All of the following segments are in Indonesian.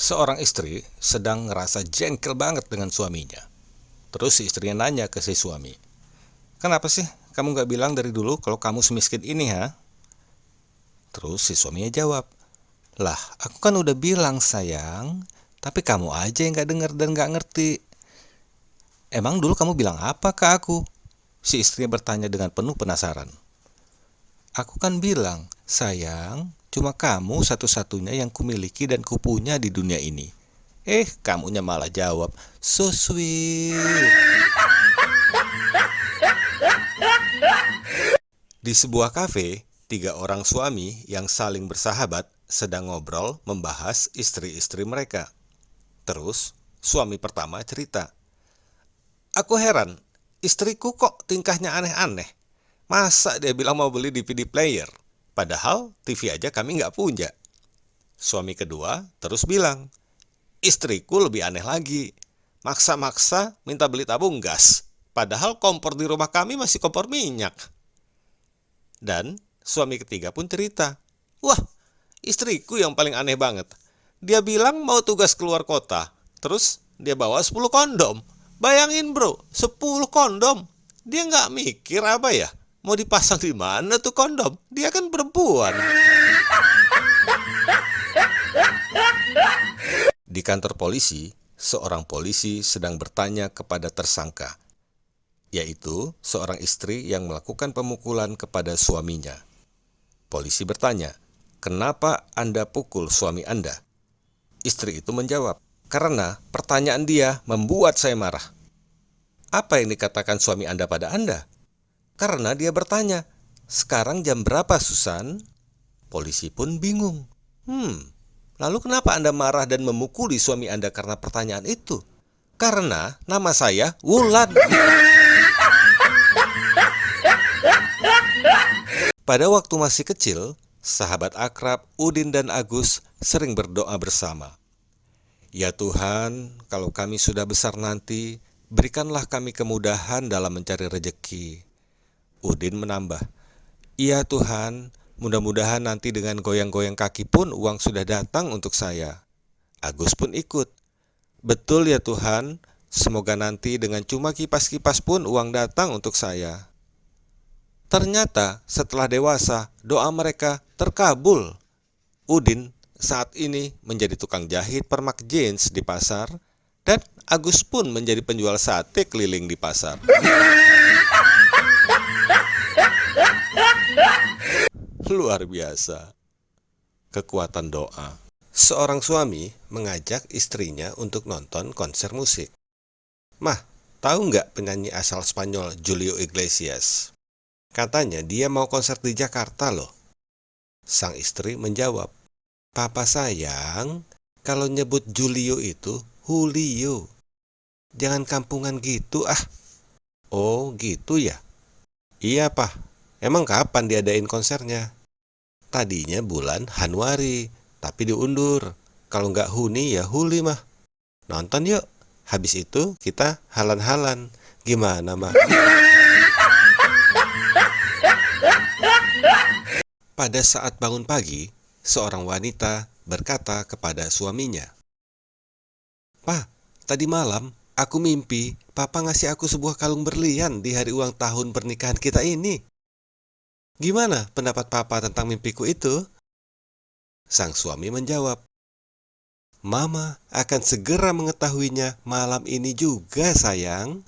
Seorang istri sedang ngerasa jengkel banget dengan suaminya. Terus si istrinya nanya ke si suami, "Kenapa sih kamu gak bilang dari dulu kalau kamu semiskin ini, ha?" Terus si suaminya jawab, "Lah, aku kan udah bilang sayang, tapi kamu aja yang gak denger dan gak ngerti. Emang dulu kamu bilang apa ke aku?" Si istrinya bertanya dengan penuh penasaran. "Aku kan bilang, sayang, cuma kamu satu-satunya yang kumiliki dan kupunya di dunia ini." Kamunya malah jawab, "So sweet." Di sebuah kafe, tiga orang suami yang saling bersahabat sedang ngobrol membahas istri-istri mereka. Terus, suami pertama cerita, "Aku heran, istriku kok tingkahnya aneh-aneh. Masa dia bilang mau beli DVD player? Padahal TV aja kami nggak punya." Suami kedua terus bilang, "Istriku lebih aneh lagi. Maksa-maksa minta beli tabung gas. Padahal kompor di rumah kami masih kompor minyak." Dan suami ketiga pun cerita, "Wah, istriku yang paling aneh banget. Dia bilang mau tugas keluar kota. Terus dia bawa 10 kondom. Bayangin bro, 10 kondom. Dia nggak mikir apa ya? Mau dipasang di mana tuh kondom? Dia kan perempuan." Di kantor polisi, seorang polisi sedang bertanya kepada tersangka, yaitu seorang istri yang melakukan pemukulan kepada suaminya. Polisi bertanya, "Kenapa Anda pukul suami Anda?" Istri itu menjawab, "Karena pertanyaan dia membuat saya marah." "Apa yang dikatakan suami Anda pada Anda?" "Karena dia bertanya, 'Sekarang jam berapa, Susan?'" Polisi pun bingung. Lalu kenapa Anda marah dan memukuli suami Anda karena pertanyaan itu?" "Karena nama saya Wulan." Pada waktu masih kecil, sahabat akrab Udin dan Agus sering berdoa bersama. "Ya Tuhan, kalau kami sudah besar nanti, berikanlah kami kemudahan dalam mencari rejeki." Udin menambah, "Ya Tuhan, mudah-mudahan nanti dengan goyang-goyang kaki pun uang sudah datang untuk saya." Agus pun ikut, "Betul ya Tuhan, semoga nanti dengan cuma kipas-kipas pun uang datang untuk saya." Ternyata setelah dewasa, doa mereka terkabul. Udin saat ini menjadi tukang jahit permak jeans di pasar, dan Agus pun menjadi penjual sate keliling di pasar. Luar biasa, kekuatan doa. Seorang suami mengajak istrinya untuk nonton konser musik. "Mah, tahu nggak penyanyi asal Spanyol Julio Iglesias? Katanya dia mau konser di Jakarta loh." Sang istri menjawab, "Papa sayang, kalau nyebut Julio itu Julio. Jangan kampungan gitu ah." "Oh gitu ya?" "Iya Pak, emang kapan diadain konsernya?" "Tadinya bulan Januari, tapi diundur. Kalau nggak Huni ya Huli mah. Nonton yuk, habis itu kita halan-halan. Gimana mah?" Pada saat bangun pagi, seorang wanita berkata kepada suaminya, "Pak, tadi malam aku mimpi Papa ngasih aku sebuah kalung berlian di hari ulang tahun pernikahan kita ini. Gimana pendapat Papa tentang mimpiku itu?" Sang suami menjawab, "Mama akan segera mengetahuinya malam ini juga sayang."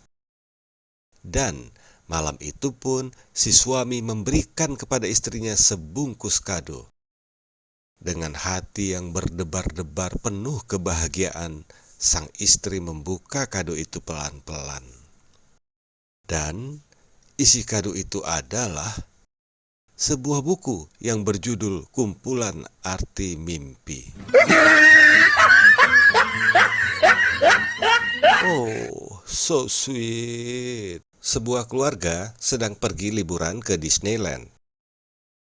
Dan malam itu pun si suami memberikan kepada istrinya sebungkus kado. Dengan hati yang berdebar-debar penuh kebahagiaan, sang istri membuka kado itu pelan-pelan. Dan isi kado itu adalah sebuah buku yang berjudul Kumpulan Arti Mimpi. Oh, so sweet. Sebuah keluarga sedang pergi liburan ke Disneyland.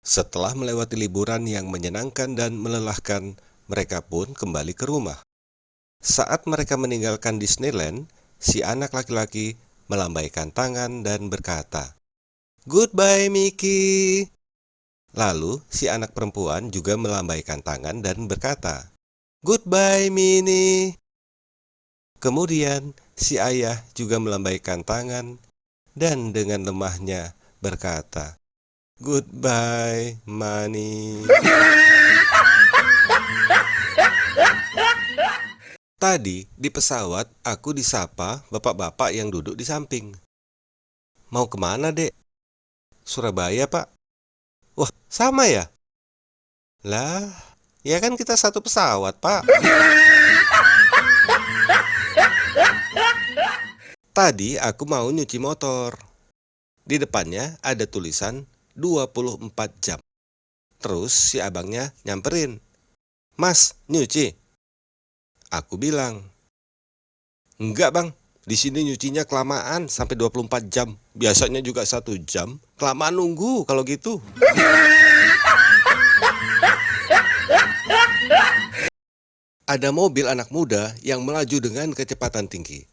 Setelah melewati liburan yang menyenangkan dan melelahkan, mereka pun kembali ke rumah. Saat mereka meninggalkan Disneyland, si anak laki-laki melambaikan tangan dan berkata, "Goodbye, Mickey." Lalu si anak perempuan juga melambaikan tangan dan berkata, Goodbye, Mini. Kemudian si ayah juga melambaikan tangan dan dengan lemahnya berkata, Goodbye, Mani. Tadi di pesawat aku disapa bapak-bapak yang duduk di samping. Mau kemana, Dek? Surabaya, Pak. Wah, sama ya? Lah, ya kan kita satu pesawat, Pak. Tadi aku mau nyuci motor. Di depannya ada tulisan 24 jam. Terus si abangnya nyamperin. Mas, nyuci? Aku bilang, enggak bang, di sini nyucinya kelamaan sampai 24 jam. Biasanya juga 1 jam. Kelamaan nunggu kalau gitu. Ada mobil anak muda yang melaju dengan kecepatan tinggi.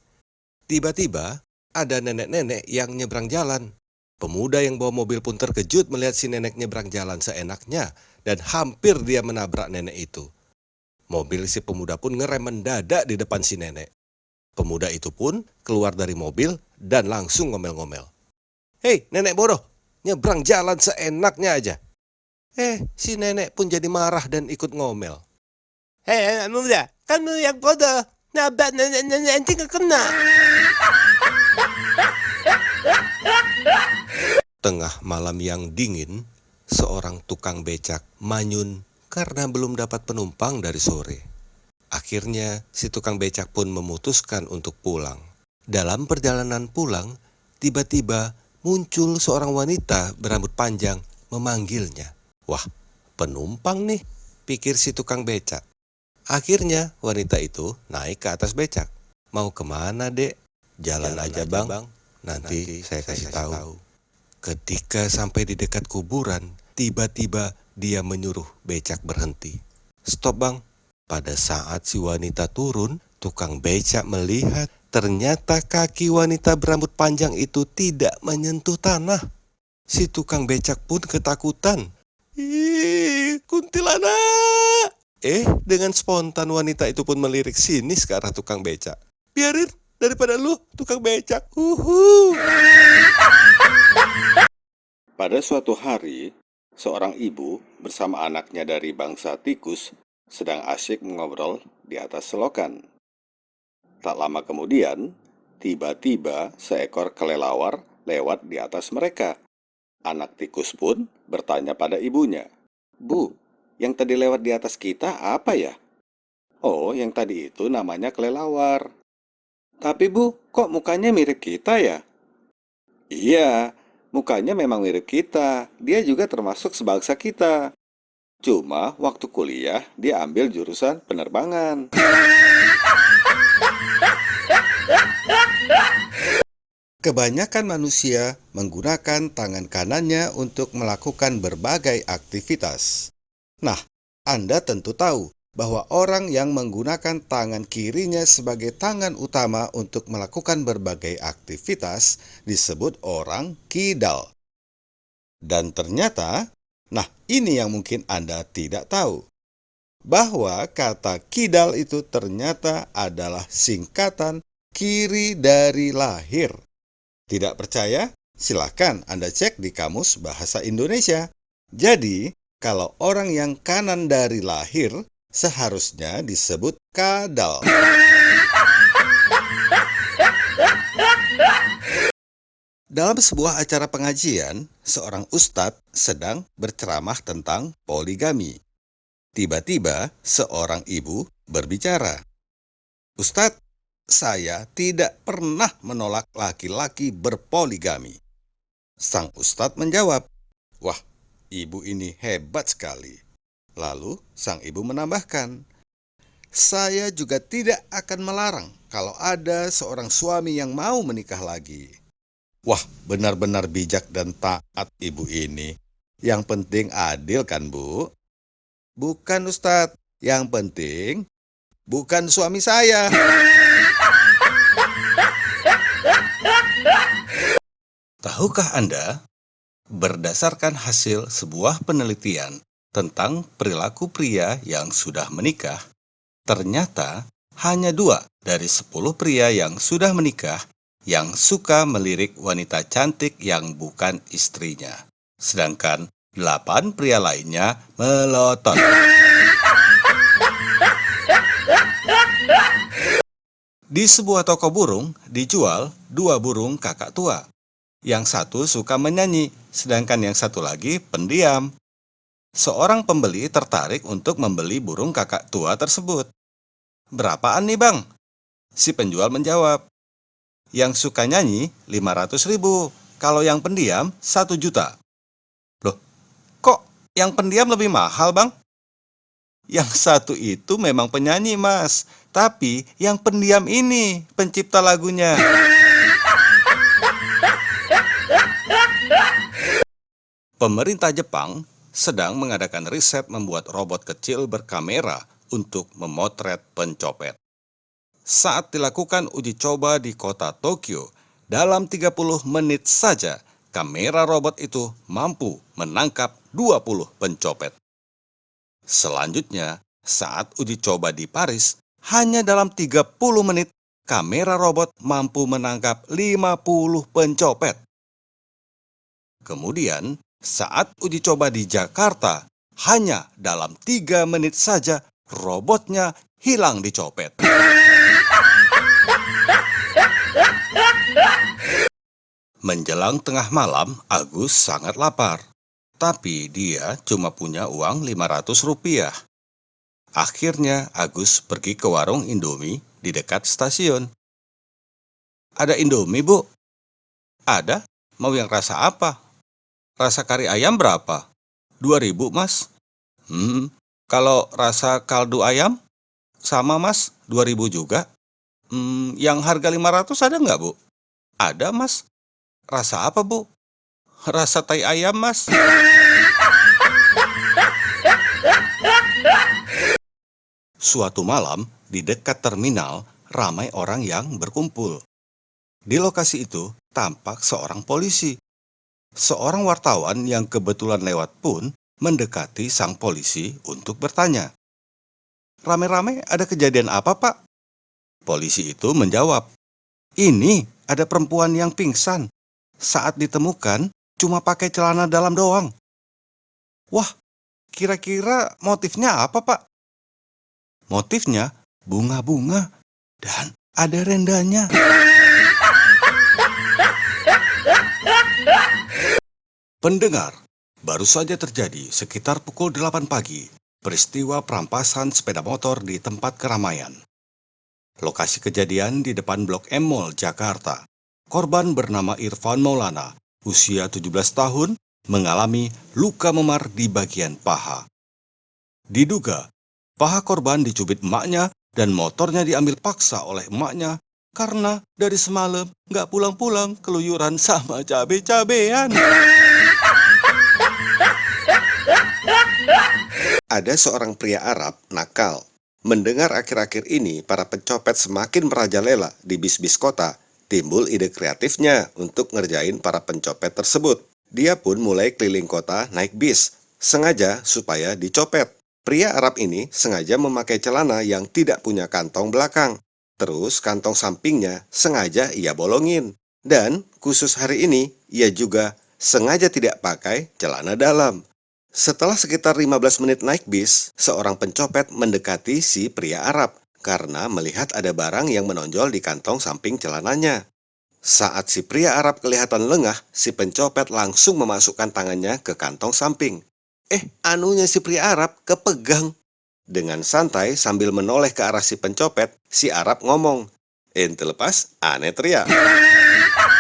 Tiba-tiba, ada nenek-nenek yang nyebrang jalan. Pemuda yang bawa mobil pun terkejut melihat si nenek nyebrang jalan seenaknya dan hampir dia menabrak nenek itu. Mobil si pemuda pun ngerem mendadak di depan si nenek. Pemuda itu pun keluar dari mobil dan langsung ngomel-ngomel. Hei, nenek bodoh, nyebrang jalan seenaknya aja. Si nenek pun jadi marah dan ikut ngomel. Hei, anak muda, kamu yang bodoh. Nabrak nenek-nenek nanti kena. Tengah malam yang dingin, seorang tukang becak manyun karena belum dapat penumpang dari sore. Akhirnya, si tukang becak pun memutuskan untuk pulang. Dalam perjalanan pulang, tiba-tiba muncul seorang wanita berambut panjang memanggilnya. Wah, penumpang nih, pikir si tukang becak. Akhirnya, wanita itu naik ke atas becak. Mau kemana, Dek? Jalan aja, Bang. Nanti saya kasih tahu. Ketika sampai di dekat kuburan, tiba-tiba dia menyuruh becak berhenti. Stop, Bang. Pada saat si wanita turun, tukang becak melihat ternyata kaki wanita berambut panjang itu tidak menyentuh tanah. Si tukang becak pun ketakutan. Ih, kuntilanak! Dengan spontan wanita itu pun melirik sinis ke arah tukang becak. Biarin, daripada lu, tukang becak. Pada suatu hari, seorang ibu bersama anaknya dari bangsa tikus sedang asyik mengobrol di atas selokan. Tak lama kemudian, tiba-tiba seekor kelelawar lewat di atas mereka. Anak tikus pun bertanya pada ibunya, "Bu, yang tadi lewat di atas kita apa ya?" "Oh, yang tadi itu namanya kelelawar." "Tapi Bu, kok mukanya mirip kita ya?" "Iya, mukanya memang mirip kita. Dia juga termasuk sebangsa kita. Cuma waktu kuliah dia ambil jurusan penerbangan." Kebanyakan manusia menggunakan tangan kanannya untuk melakukan berbagai aktivitas. Nah, Anda tentu tahu bahwa orang yang menggunakan tangan kirinya sebagai tangan utama untuk melakukan berbagai aktivitas disebut orang kidal. Dan ternyata, nah ini yang mungkin Anda tidak tahu, bahwa kata kidal itu ternyata adalah singkatan kiri dari lahir. Tidak percaya? Silakan Anda cek di Kamus Bahasa Indonesia. Jadi, kalau orang yang kanan dari lahir, seharusnya disebut kadal. Dalam sebuah acara pengajian, seorang ustadz sedang berceramah tentang poligami. Tiba-tiba, seorang ibu berbicara. Ustadz, saya tidak pernah menolak laki-laki berpoligami. Sang ustadz menjawab, wah, ibu ini hebat sekali. Lalu sang ibu menambahkan, saya juga tidak akan melarang kalau ada seorang suami yang mau menikah lagi. Wah, benar-benar bijak dan taat ibu ini. Yang penting adil kan, Bu? Bukan, Ustadz. Yang penting bukan suami saya. Tahukah Anda, berdasarkan hasil sebuah penelitian tentang perilaku pria yang sudah menikah, Ternyata hanya 2 dari 10 pria yang sudah menikah yang suka melirik wanita cantik yang bukan istrinya. Sedangkan 8 pria lainnya melotot. Di sebuah toko burung dijual 2 burung kakak tua. Yang satu suka menyanyi, sedangkan yang satu lagi pendiam. Seorang pembeli tertarik untuk membeli burung kakak tua tersebut. "Berapaan nih bang?" Si penjual menjawab, "Yang suka nyanyi 500.000, kalau yang pendiam 1 juta. Loh, kok yang pendiam lebih mahal bang? Yang satu itu memang penyanyi mas, tapi yang pendiam ini pencipta lagunya. Pemerintah Jepang sedang mengadakan riset membuat robot kecil berkamera untuk memotret pencopet. Saat dilakukan uji coba di kota Tokyo, dalam 30 menit saja, kamera robot itu mampu menangkap 20 pencopet. Selanjutnya, saat uji coba di Paris, hanya dalam 30 menit, kamera robot mampu menangkap 50 pencopet. Kemudian, saat uji coba di Jakarta, hanya dalam 3 menit saja robotnya hilang dicopet. Menjelang tengah malam, Agus sangat lapar. Tapi dia cuma punya uang 500 rupiah. Akhirnya Agus pergi ke warung Indomie di dekat stasiun. "Ada Indomie, Bu?" "Ada. Mau yang rasa apa?" "Rasa kari ayam berapa?" 2.000, Mas. Kalau rasa kaldu ayam? Sama, Mas. 2.000 juga. Yang harga 500 ada nggak, Bu?" "Ada, Mas." "Rasa apa, Bu?" "Rasa tai ayam, Mas." Suatu malam, di dekat terminal, ramai orang yang berkumpul. Di lokasi itu, tampak seorang polisi. Seorang wartawan yang kebetulan lewat pun mendekati sang polisi untuk bertanya, "Rame-rame ada kejadian apa, Pak?" Polisi itu menjawab, "Ini ada perempuan yang pingsan. Saat ditemukan, cuma pakai celana dalam doang." "Wah, kira-kira motifnya apa, Pak?" "Motifnya bunga-bunga dan ada rendanya." Pendengar, baru saja terjadi sekitar pukul 8 pagi, peristiwa perampasan sepeda motor di tempat keramaian. Lokasi kejadian di depan Blok M Mall, Jakarta. Korban bernama Irfan Maulana, usia 17 tahun, mengalami luka memar di bagian paha. Diduga, paha korban dicubit emaknya dan motornya diambil paksa oleh emaknya karena dari semalam nggak pulang-pulang keluyuran sama cabe-cabean. Ada seorang pria Arab nakal. Mendengar akhir-akhir ini para pencopet semakin merajalela di bis-bis kota, timbul ide kreatifnya untuk ngerjain para pencopet tersebut. Dia pun mulai keliling kota naik bis, sengaja supaya dicopet. Pria Arab ini sengaja memakai celana yang tidak punya kantong belakang. Terus kantong sampingnya sengaja ia bolongin. Dan khusus hari ini, ia juga sengaja tidak pakai celana dalam. Setelah sekitar 15 menit naik bis, seorang pencopet mendekati si pria Arab karena melihat ada barang yang menonjol di kantong samping celananya. Saat si pria Arab kelihatan lengah, si pencopet langsung memasukkan tangannya ke kantong samping. Anunya si pria Arab kepegang. Dengan santai sambil menoleh ke arah si pencopet, si Arab ngomong, "Ente lepas, ane teriak."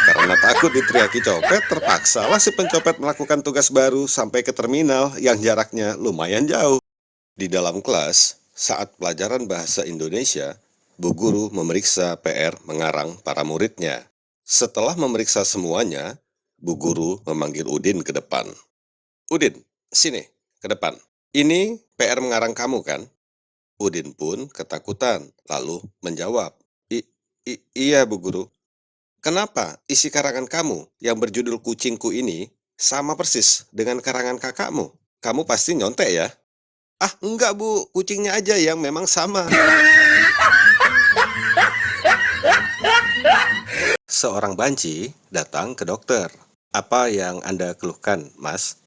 Karena takut diteriaki copet, terpaksalah si pencopet melakukan tugas baru sampai ke terminal yang jaraknya lumayan jauh. Di dalam kelas, saat pelajaran bahasa Indonesia, Bu Guru memeriksa PR mengarang para muridnya. Setelah memeriksa semuanya, Bu Guru memanggil Udin ke depan. "Udin, sini, ke depan. Ini PR mengarang kamu kan?" Udin pun ketakutan, lalu menjawab, Iya Bu Guru." "Kenapa isi karangan kamu yang berjudul Kucingku ini sama persis dengan karangan kakakmu? Kamu pasti nyontek ya?" Ah, enggak Bu, kucingnya aja yang memang sama. Seorang banci datang ke dokter. Apa yang Anda keluhkan, Mas?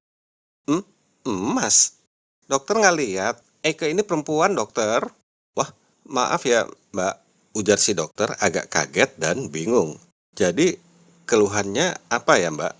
Hmm? Mas? Dokter nggak lihat. Eke ini perempuan, dokter. Wah, maaf ya, Mbak. Ujar si dokter agak kaget dan bingung. Jadi, keluhannya apa ya, Mbak?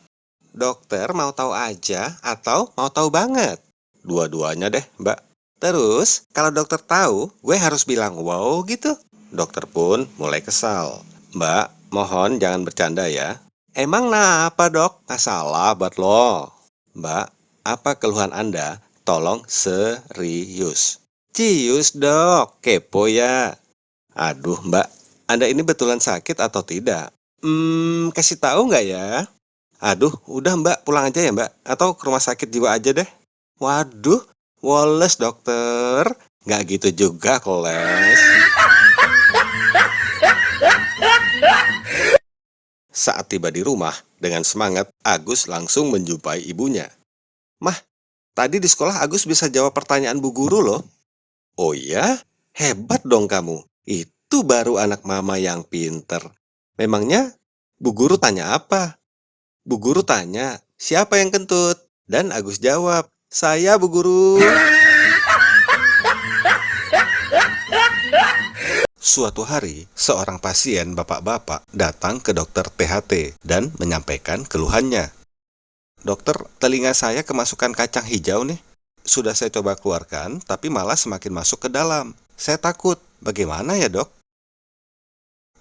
Dokter mau tahu aja atau mau tahu banget? Dua-duanya deh, Mbak. Terus, kalau dokter tahu, gue harus bilang wow gitu. Dokter pun mulai kesal. Mbak, mohon jangan bercanda ya. Emang apa dok? Masalah buat lo. Mbak, apa keluhan Anda? Tolong serius. Cius dok, kepo ya. Aduh mbak, Anda ini betulan sakit atau tidak? Kasih tahu nggak ya? Aduh, udah mbak, pulang aja ya mbak. Atau ke rumah sakit jiwa aja deh. Waduh, woles dokter. Nggak gitu juga, koles. Saat tiba di rumah, dengan semangat, Agus langsung menjumpai ibunya. Mah, tadi di sekolah Agus bisa jawab pertanyaan Bu Guru loh. Oh ya? Hebat dong kamu. Itu baru anak mama yang pinter. Memangnya Bu Guru tanya apa? Bu Guru tanya, siapa yang kentut? Dan Agus jawab, saya Bu Guru. Suatu hari, seorang pasien bapak-bapak datang ke dokter THT dan menyampaikan keluhannya. Dokter, telinga saya kemasukan kacang hijau nih. Sudah saya coba keluarkan, tapi malah semakin masuk ke dalam. Saya takut. Bagaimana ya dok?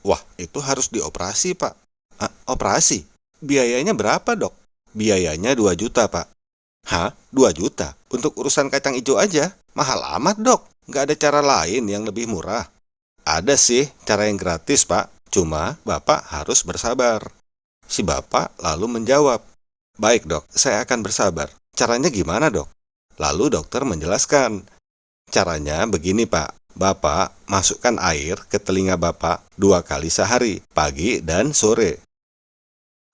Wah, itu harus dioperasi pak. Operasi? Biayanya berapa dok? Biayanya 2 juta pak. Hah? 2 juta? Untuk urusan kacang hijau aja? Mahal amat dok. Nggak ada cara lain yang lebih murah. Ada sih cara yang gratis pak. Cuma bapak harus bersabar. Si bapak lalu menjawab, baik dok, saya akan bersabar. Caranya gimana dok? Lalu dokter menjelaskan, caranya begini pak. Bapak masukkan air ke telinga bapak 2 kali sehari, pagi dan sore.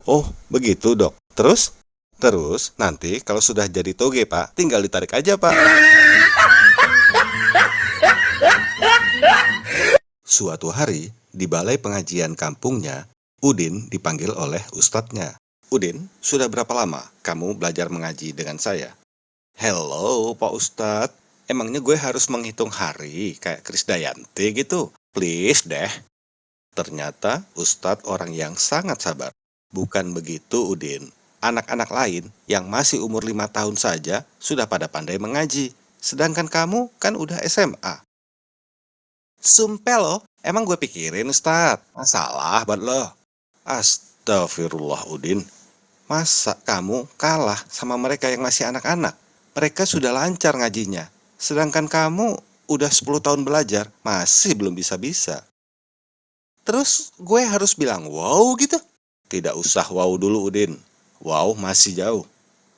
Oh, begitu dok. Terus? Terus nanti kalau sudah jadi toge pak, tinggal ditarik aja pak. Suatu hari, di balai pengajian kampungnya, Udin dipanggil oleh ustadznya. Udin, sudah berapa lama kamu belajar mengaji dengan saya? Hello, Pak Ustadz. Emangnya gue harus menghitung hari kayak Krisdayanti gitu? Please deh. Ternyata Ustadz orang yang sangat sabar. Bukan begitu, Udin. Anak-anak lain yang masih umur 5 tahun saja sudah pada pandai mengaji. Sedangkan kamu kan udah SMA. Sumpah lo, emang gue pikirin Ustadz. Masalah buat lo. Astagfirullah, Udin. Masa kamu kalah sama mereka yang masih anak-anak? Mereka sudah lancar ngajinya. Sedangkan kamu udah 10 tahun belajar, masih belum bisa-bisa. Terus gue harus bilang wow gitu? Tidak usah wow dulu Udin. Wow masih jauh.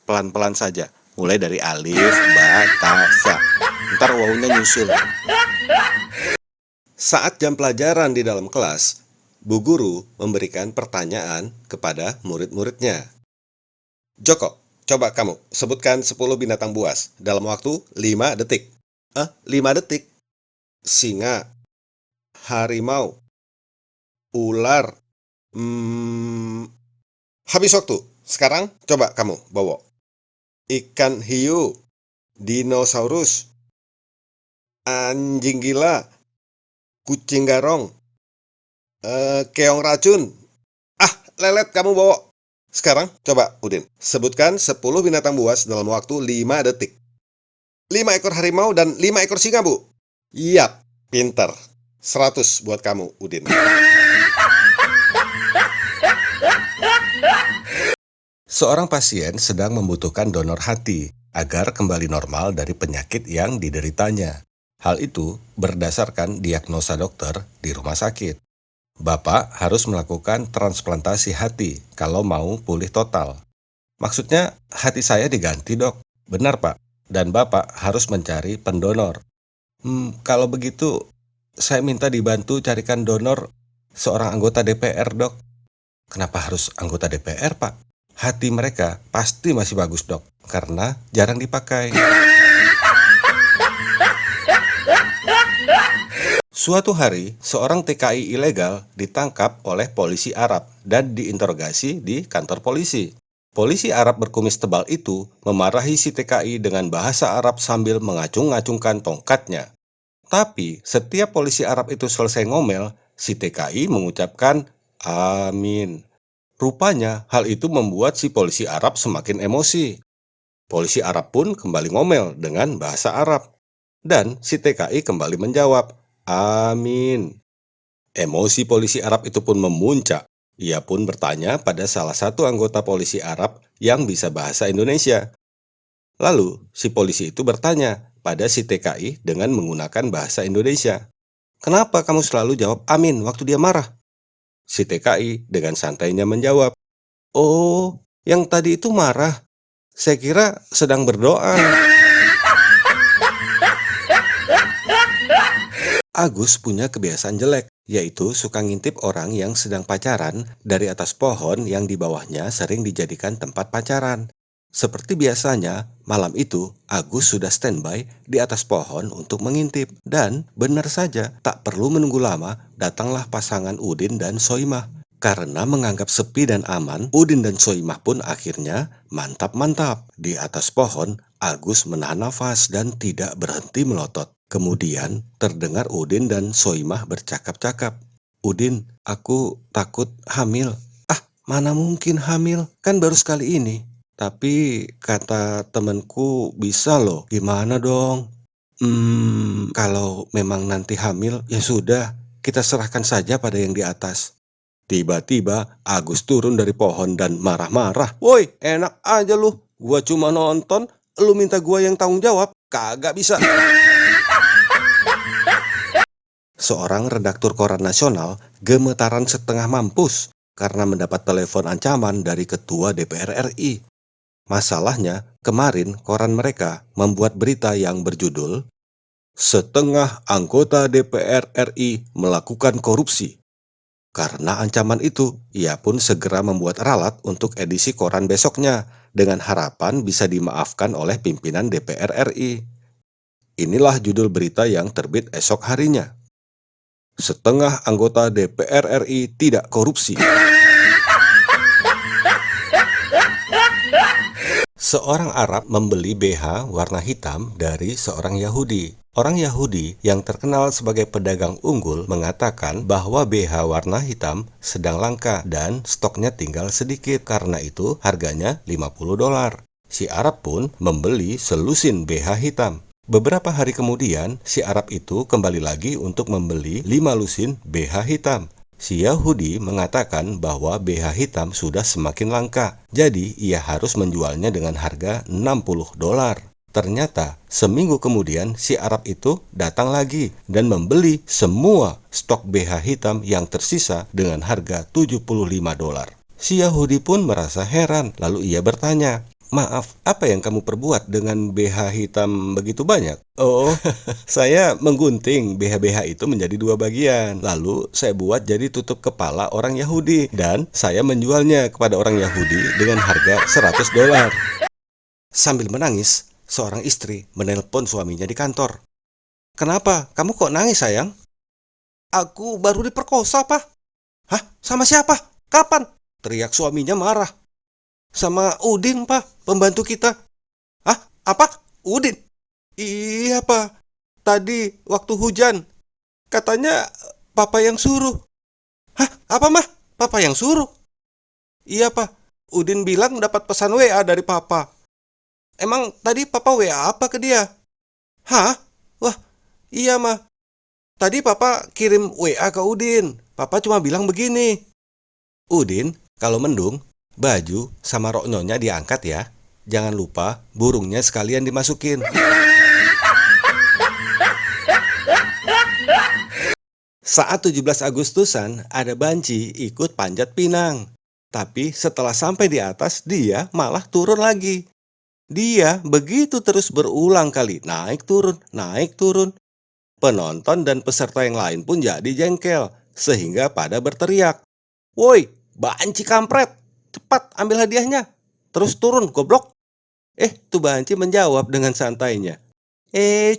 Pelan-pelan saja. Mulai dari alif, ba, ta, sa. Ntar wow-nya nyusul. Saat jam pelajaran di dalam kelas, Bu Guru memberikan pertanyaan kepada murid-muridnya. Joko, coba kamu sebutkan 10 binatang buas dalam waktu 5 detik. 5 detik? Singa, harimau, ular. Habis waktu. Sekarang coba kamu bawa. Ikan hiu, dinosaurus, anjing gila, kucing garong, keong racun. Lelet kamu bawa. Sekarang coba Udin, sebutkan 10 binatang buas dalam waktu 5 detik. 5 ekor harimau dan 5 ekor singa, Bu. Yap, pinter. 100 buat kamu, Udin. Seorang pasien sedang membutuhkan donor hati agar kembali normal dari penyakit yang dideritanya. Hal itu berdasarkan diagnosa dokter di rumah sakit. Bapak harus melakukan transplantasi hati kalau mau pulih total. Maksudnya hati saya diganti dok. Benar pak. Dan bapak harus mencari pendonor. Kalau begitu saya minta dibantu carikan donor seorang anggota DPR dok. Kenapa harus anggota DPR pak? Hati mereka pasti masih bagus dok. Karena jarang dipakai. Suatu hari, seorang TKI ilegal ditangkap oleh polisi Arab dan diinterogasi di kantor polisi. Polisi Arab berkumis tebal itu memarahi si TKI dengan bahasa Arab sambil mengacung-ngacungkan tongkatnya. Tapi setiap polisi Arab itu selesai ngomel, si TKI mengucapkan "Amin". Rupanya hal itu membuat si polisi Arab semakin emosi. Polisi Arab pun kembali ngomel dengan bahasa Arab. Dan si TKI kembali menjawab, "Amin". Emosi polisi Arab itu pun memuncak. Ia pun bertanya pada salah satu anggota polisi Arab yang bisa bahasa Indonesia. Lalu, si polisi itu bertanya pada si TKI dengan menggunakan bahasa Indonesia. "Kenapa kamu selalu jawab amin waktu dia marah?" Si TKI dengan santainya menjawab, "Oh, yang tadi itu marah. Saya kira sedang berdoa." Agus punya kebiasaan jelek, yaitu suka ngintip orang yang sedang pacaran dari atas pohon yang di bawahnya sering dijadikan tempat pacaran. Seperti biasanya, malam itu Agus sudah standby di atas pohon untuk mengintip. Dan benar saja, tak perlu menunggu lama, datanglah pasangan Udin dan Soimah. Karena menganggap sepi dan aman, Udin dan Soimah pun akhirnya mantap-mantap. Di atas pohon, Agus menahan nafas dan tidak berhenti melotot. Kemudian terdengar Udin dan Soimah bercakap-cakap. "Udin, aku takut hamil." "Ah, mana mungkin hamil? Kan baru sekali ini." "Tapi kata temanku bisa loh." "Gimana dong?" Kalau memang nanti hamil, ya sudah, kita serahkan saja pada yang di atas." Tiba-tiba Agus turun dari pohon dan marah-marah. "Woi, enak aja lu. Gua cuma nonton, lu minta gua yang tanggung jawab. Kagak bisa." Seorang redaktur koran nasional gemetaran setengah mampus karena mendapat telepon ancaman dari Ketua DPR RI. Masalahnya, kemarin koran mereka membuat berita yang berjudul "Setengah anggota DPR RI melakukan korupsi". Karena ancaman itu, ia pun segera membuat ralat untuk edisi koran besoknya dengan harapan bisa dimaafkan oleh pimpinan DPR RI. Inilah judul berita yang terbit esok harinya. "Setengah anggota DPR RI tidak korupsi". Seorang Arab membeli BH warna hitam dari seorang Yahudi. Orang Yahudi yang terkenal sebagai pedagang unggul mengatakan bahwa BH warna hitam sedang langka dan stoknya tinggal sedikit. Karena itu harganya $50. Si Arab pun membeli selusin BH hitam. Beberapa hari kemudian, si Arab itu kembali lagi untuk membeli 5 lusin BH hitam. Si Yahudi mengatakan bahwa BH hitam sudah semakin langka, jadi ia harus menjualnya dengan harga $60. Ternyata, seminggu kemudian si Arab itu datang lagi dan membeli semua stok BH hitam yang tersisa dengan harga $75. Si Yahudi pun merasa heran, lalu ia bertanya, "Maaf, apa yang kamu perbuat dengan BH hitam begitu banyak?" "Oh, saya menggunting BH-BH itu menjadi 2 bagian. Lalu saya buat jadi tutup kepala orang Yahudi. Dan saya menjualnya kepada orang Yahudi dengan harga $100. Sambil menangis, seorang istri menelpon suaminya di kantor. "Kenapa? Kamu kok nangis, sayang?" "Aku baru diperkosa, Pak." "Hah? Sama siapa? Kapan?" teriak suaminya marah. "Sama Udin, Pak, pembantu kita." "Hah? Apa? Udin?" "Iya, Pak. Tadi waktu hujan. Katanya Papa yang suruh." "Hah? Apa, Mah? Papa yang suruh?" "Iya, Pak. Udin bilang dapat pesan WA dari Papa." "Emang tadi Papa WA apa ke dia?" "Hah? Wah, iya, Mah. Tadi Papa kirim WA ke Udin. Papa cuma bilang begini, 'Udin, kalau mendung, baju sama rok nyonya diangkat ya. Jangan lupa burungnya sekalian dimasukin.'" Saat 17 Agustusan, ada banci ikut panjat pinang. Tapi setelah sampai di atas, dia malah turun lagi. Dia begitu terus berulang kali, naik turun, naik turun. Penonton dan peserta yang lain pun jadi jengkel, sehingga pada berteriak, "Woi, banci kampret, cepat ambil hadiahnya. Terus turun, goblok." Tuh banci menjawab dengan santainya,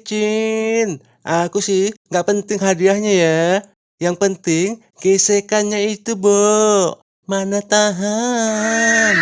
"Cin, Aku sih nggak penting hadiahnya ya. Yang penting gesekannya itu, Bo. Mana tahan.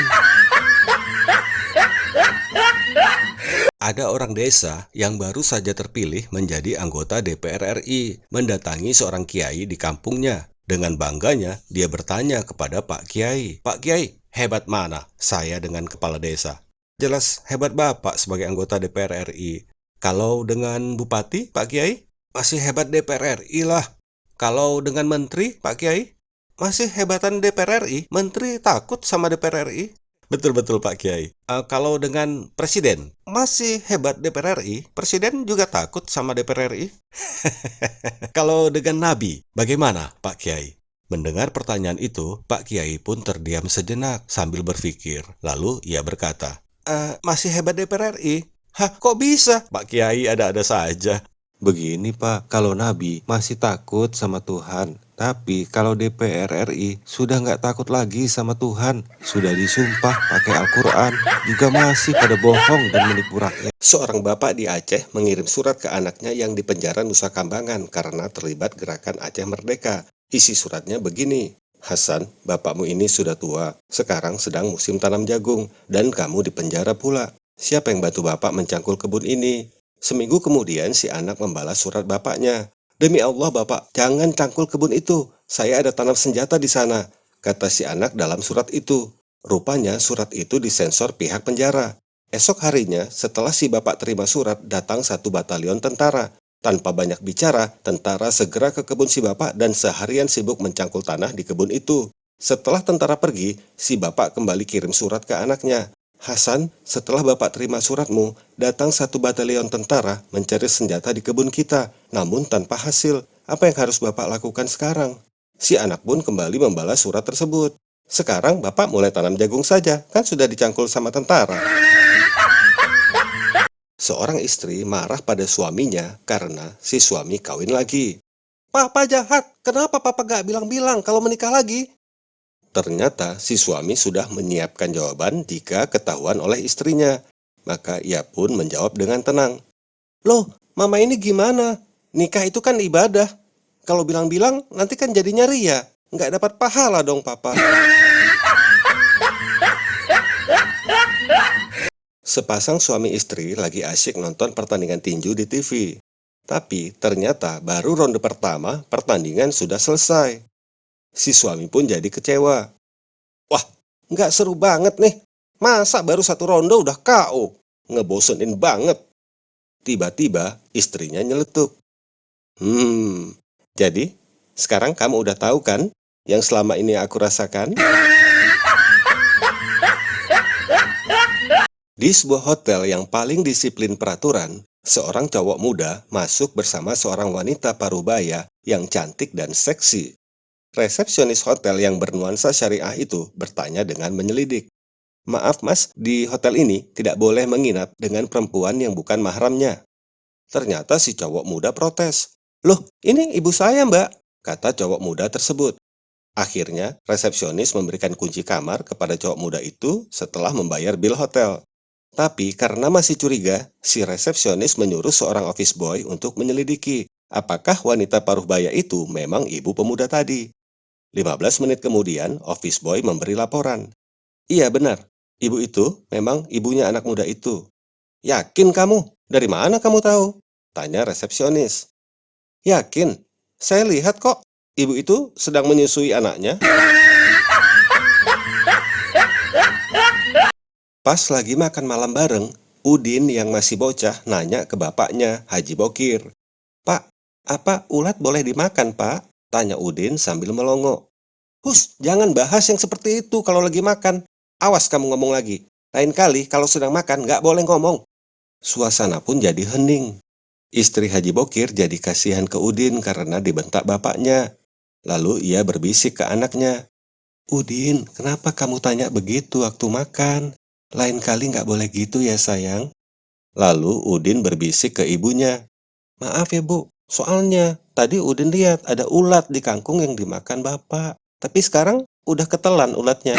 Ada orang desa yang baru saja terpilih menjadi anggota DPR RI mendatangi seorang kiai di kampungnya. Dengan bangganya, dia bertanya kepada Pak Kiai, "Pak Kiai, hebat mana saya dengan kepala desa? Jelas hebat Bapak sebagai anggota DPR RI. Kalau dengan Bupati, Pak Kiai, masih hebat DPR RI lah. Kalau dengan Menteri, Pak Kiai, masih hebatan DPR RI. Menteri takut sama DPR RI. Betul-betul Pak Kiai. Kalau dengan Presiden, masih hebat DPR RI. Presiden juga takut sama DPR RI. Kalau dengan Nabi, bagaimana Pak Kiai?" Mendengar pertanyaan itu, Pak Kiai pun terdiam sejenak sambil berpikir. Lalu ia berkata, masih hebat DPR RI? Hah, kok bisa? Pak Kiai ada-ada saja. Begini Pak, kalau Nabi masih takut sama Tuhan, tapi kalau DPR RI sudah nggak takut lagi sama Tuhan, sudah disumpah pakai Al-Quran, juga masih pada bohong dan menipu rakyat. Seorang bapak di Aceh mengirim surat ke anaknya yang dipenjara Nusa Kambangan karena terlibat gerakan Aceh Merdeka. Isi suratnya begini, "Hasan, bapakmu ini sudah tua, sekarang sedang musim tanam jagung, dan kamu dipenjara pula. Siapa yang bantu bapak mencangkul kebun ini?" Seminggu kemudian si anak membalas surat bapaknya. "Demi Allah bapak, jangan cangkul kebun itu. Saya ada tanam senjata di sana," kata si anak dalam surat itu. Rupanya surat itu disensor pihak penjara. Esok harinya, setelah si bapak terima surat, datang satu batalion tentara. Tanpa banyak bicara, tentara segera ke kebun si bapak dan seharian sibuk mencangkul tanah di kebun itu. Setelah tentara pergi, si bapak kembali kirim surat ke anaknya. "Hasan, setelah bapak terima suratmu, datang satu batalion tentara mencari senjata di kebun kita, namun tanpa hasil. Apa yang harus bapak lakukan sekarang?" Si anak pun kembali membalas surat tersebut. "Sekarang bapak mulai tanam jagung saja, kan sudah dicangkul sama tentara." Seorang istri marah pada suaminya karena si suami kawin lagi. "Papa jahat, kenapa papa gak bilang-bilang kalau menikah lagi?" Ternyata si suami sudah menyiapkan jawaban jika ketahuan oleh istrinya. Maka ia pun menjawab dengan tenang. "Loh, mama ini gimana? Nikah itu kan ibadah. Kalau bilang-bilang nanti kan jadinya ria. Nggak dapat pahala dong papa." Sepasang suami istri lagi asyik nonton pertandingan tinju di TV. Tapi ternyata baru ronde pertama pertandingan sudah selesai. Si suami pun jadi kecewa. "Wah, nggak seru banget nih. Masa baru satu ronde udah KO? Ngebosenin banget." Tiba-tiba istrinya nyeletuk. Jadi sekarang kamu udah tahu kan yang selama ini aku rasakan?" Di sebuah hotel yang paling disiplin peraturan, seorang cowok muda masuk bersama seorang wanita parubaya yang cantik dan seksi. Resepsionis hotel yang bernuansa syariah itu bertanya dengan menyelidik. "Maaf mas, di hotel ini tidak boleh menginap dengan perempuan yang bukan mahramnya." Ternyata si cowok muda protes. "Loh, ini ibu saya mbak," kata cowok muda tersebut. Akhirnya, resepsionis memberikan kunci kamar kepada cowok muda itu setelah membayar bil hotel. Tapi karena masih curiga, si resepsionis menyuruh seorang office boy untuk menyelidiki apakah wanita parubaya itu memang ibu pemuda tadi. 15 menit kemudian, office boy memberi laporan. "Iya benar, ibu itu memang ibunya anak muda itu." "Yakin kamu? Dari mana kamu tahu?" tanya resepsionis. "Yakin, saya lihat kok, ibu itu sedang menyusui anaknya." Pas lagi makan malam bareng, Udin yang masih bocah nanya ke bapaknya, Haji Bokir. "Pak, apa ulat boleh dimakan, Pak?" tanya Udin sambil melongo. "Hus, jangan bahas yang seperti itu kalau lagi makan. Awas kamu ngomong lagi. Lain kali kalau sedang makan nggak boleh ngomong." Suasana pun jadi hening. Istri Haji Bokir jadi kasihan ke Udin karena dibentak bapaknya. Lalu ia berbisik ke anaknya. "Udin, kenapa kamu tanya begitu waktu makan? Lain kali nggak boleh gitu ya sayang." Lalu Udin berbisik ke ibunya. "Maaf ya bu, soalnya tadi Udin lihat ada ulat di kangkung yang dimakan bapak. Tapi sekarang udah ketelan ulatnya."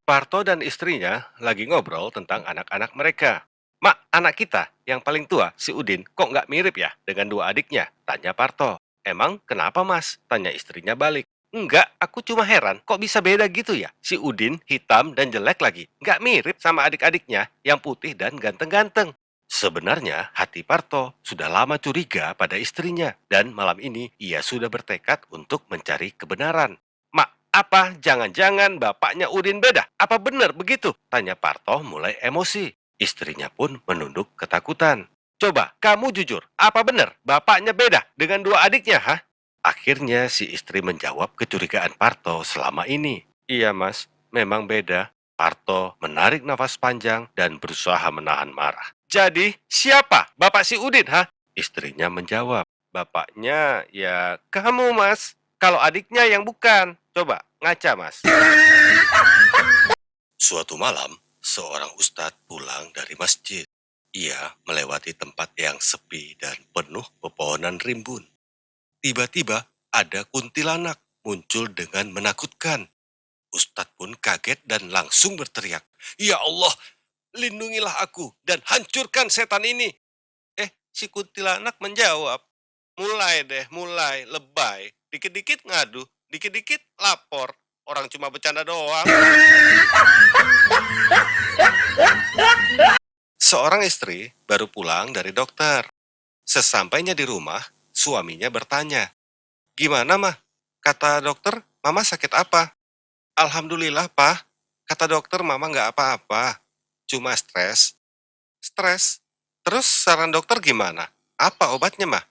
Parto dan istrinya lagi ngobrol tentang anak-anak mereka. Mak, anak kita yang paling tua, si Udin, kok nggak mirip ya dengan dua adiknya? Tanya Parto. Emang kenapa mas? Tanya istrinya balik. Enggak, aku cuma heran, kok bisa beda gitu ya? Si Udin hitam dan jelek lagi. Nggak mirip sama adik-adiknya yang putih dan ganteng-ganteng. Sebenarnya hati Parto sudah lama curiga pada istrinya dan malam ini ia sudah bertekad untuk mencari kebenaran. Mak, apa jangan-jangan bapaknya Udin beda? Apa benar begitu? Tanya Parto mulai emosi. Istrinya pun menunduk ketakutan. Coba, kamu jujur, apa benar bapaknya beda dengan dua adiknya, ha? Akhirnya si istri menjawab kecurigaan Parto selama ini. Iya mas, memang beda. Parto menarik nafas panjang dan berusaha menahan marah. Jadi, siapa bapak si Udin, ha? Istrinya menjawab. Bapaknya, ya kamu mas. Kalau adiknya yang bukan. Coba, ngaca mas. Suatu malam, seorang ustadz pulang dari masjid. Ia melewati tempat yang sepi dan penuh pepohonan rimbun. Tiba-tiba ada kuntilanak muncul dengan menakutkan. Ustadz pun kaget dan langsung berteriak, "Ya Allah, lindungilah aku dan hancurkan setan ini." Si kuntilanak menjawab, "Mulai deh, mulai, lebay. Dikit-dikit ngadu, dikit-dikit lapor. Orang cuma bercanda doang." Seorang istri baru pulang dari dokter. Sesampainya di rumah, suaminya bertanya, "Gimana, Mah?" Kata dokter, "Mama sakit apa?" "Alhamdulillah, Pak." Kata dokter, "Mama nggak apa-apa. Cuma stres." "Stres? Terus saran dokter gimana? Apa obatnya, Mah?"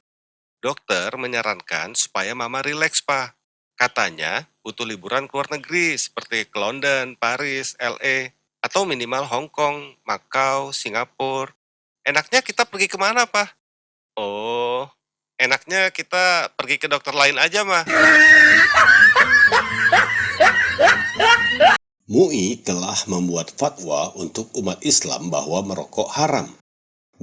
Dokter menyarankan supaya Mama rileks, Pak. Katanya butuh liburan ke luar negeri seperti ke London, Paris, LA, atau minimal Hong Kong, Macau, Singapura. Enaknya kita pergi kemana, Pak? Oh, enaknya kita pergi ke dokter lain aja, Mah. MUI telah membuat fatwa untuk umat Islam bahwa merokok haram.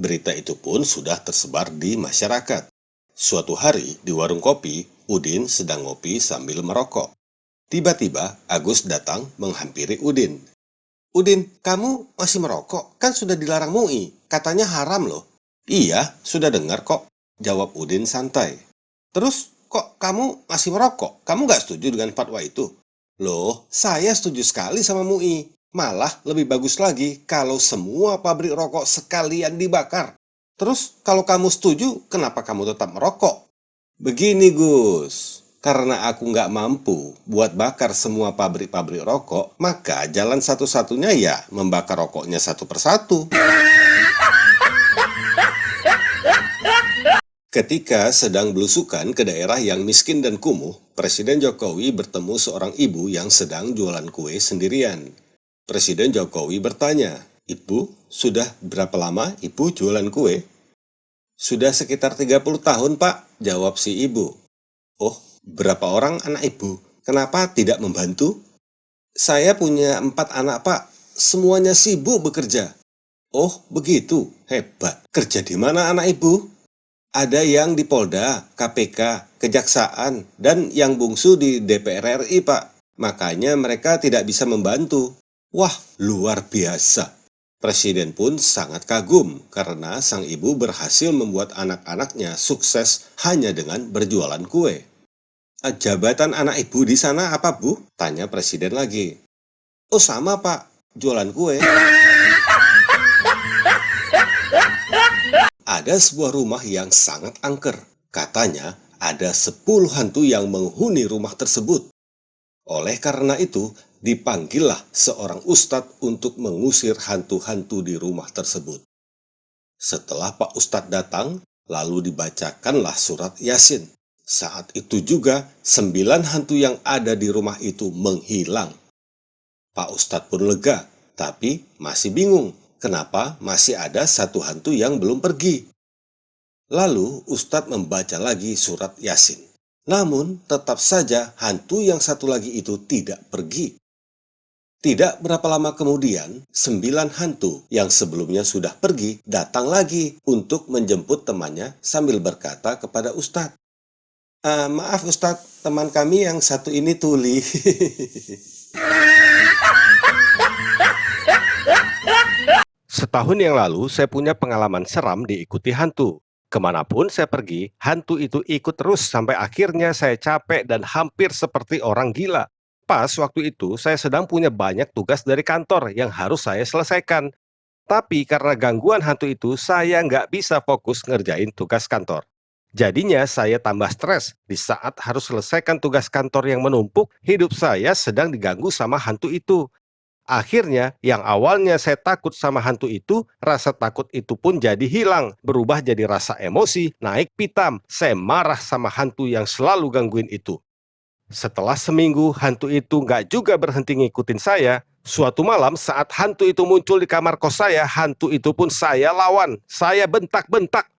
Berita itu pun sudah tersebar di masyarakat. Suatu hari di warung kopi, Udin sedang ngopi sambil merokok. Tiba-tiba Agus datang menghampiri Udin. "Udin, kamu masih merokok? Kan sudah dilarang MUI. Katanya haram loh." "Iya, sudah dengar kok," jawab Udin santai. "Terus kok kamu masih merokok? Kamu nggak setuju dengan fatwa itu?" "Loh, saya setuju sekali sama MUI. Malah lebih bagus lagi kalau semua pabrik rokok sekalian dibakar. Terus kalau kamu setuju, kenapa kamu tetap merokok?" "Begini Gus, karena aku nggak mampu buat bakar semua pabrik-pabrik rokok, maka jalan satu-satunya ya membakar rokoknya satu persatu." Ketika sedang belusukan ke daerah yang miskin dan kumuh, Presiden Jokowi bertemu seorang ibu yang sedang jualan kue sendirian. Presiden Jokowi bertanya, "Ibu, sudah berapa lama ibu jualan kue?" "Sudah sekitar 30 tahun, Pak," jawab si ibu. "Oh, berapa orang anak ibu? Kenapa tidak membantu?" "Saya punya 4 anak, Pak. Semuanya sibuk bekerja." "Oh, begitu. Hebat. Kerja di mana anak ibu?" "Ada yang di Polda, KPK, Kejaksaan, dan yang bungsu di DPR RI, Pak. Makanya mereka tidak bisa membantu." Wah, luar biasa. Presiden pun sangat kagum karena sang ibu berhasil membuat anak-anaknya sukses hanya dengan berjualan kue. "Jabatan anak ibu di sana apa, Bu?" tanya Presiden lagi. "Oh, sama, Pak. Jualan kue." Ada sebuah rumah yang sangat angker. Katanya ada 10 hantu yang menghuni rumah tersebut. Oleh karena itu, dipanggillah seorang ustadz untuk mengusir hantu-hantu di rumah tersebut. Setelah Pak Ustadz datang, lalu dibacakanlah surat Yasin. Saat itu juga 9 hantu yang ada di rumah itu menghilang. Pak Ustadz pun lega, tapi masih bingung kenapa masih ada satu hantu yang belum pergi. Lalu Ustadz membaca lagi surat Yasin. Namun tetap saja hantu yang satu lagi itu tidak pergi. Tidak berapa lama kemudian, 9 hantu yang sebelumnya sudah pergi datang lagi untuk menjemput temannya sambil berkata kepada Ustadz, "Maaf Ustadz, teman kami yang satu ini tuli." Setahun yang lalu, saya punya pengalaman seram diikuti hantu. Kemanapun saya pergi, hantu itu ikut terus sampai akhirnya saya capek dan hampir seperti orang gila. Pas waktu itu, saya sedang punya banyak tugas dari kantor yang harus saya selesaikan. Tapi karena gangguan hantu itu, saya nggak bisa fokus ngerjain tugas kantor. Jadinya saya tambah stres di saat harus selesaikan tugas kantor yang menumpuk, hidup saya sedang diganggu sama hantu itu. Akhirnya, yang awalnya saya takut sama hantu itu, rasa takut itu pun jadi hilang, berubah jadi rasa emosi, naik pitam. Saya marah sama hantu yang selalu gangguin itu. Setelah seminggu, hantu itu nggak juga berhenti ngikutin saya. Suatu malam saat hantu itu muncul di kamar kos saya, hantu itu pun saya lawan. Saya bentak-bentak.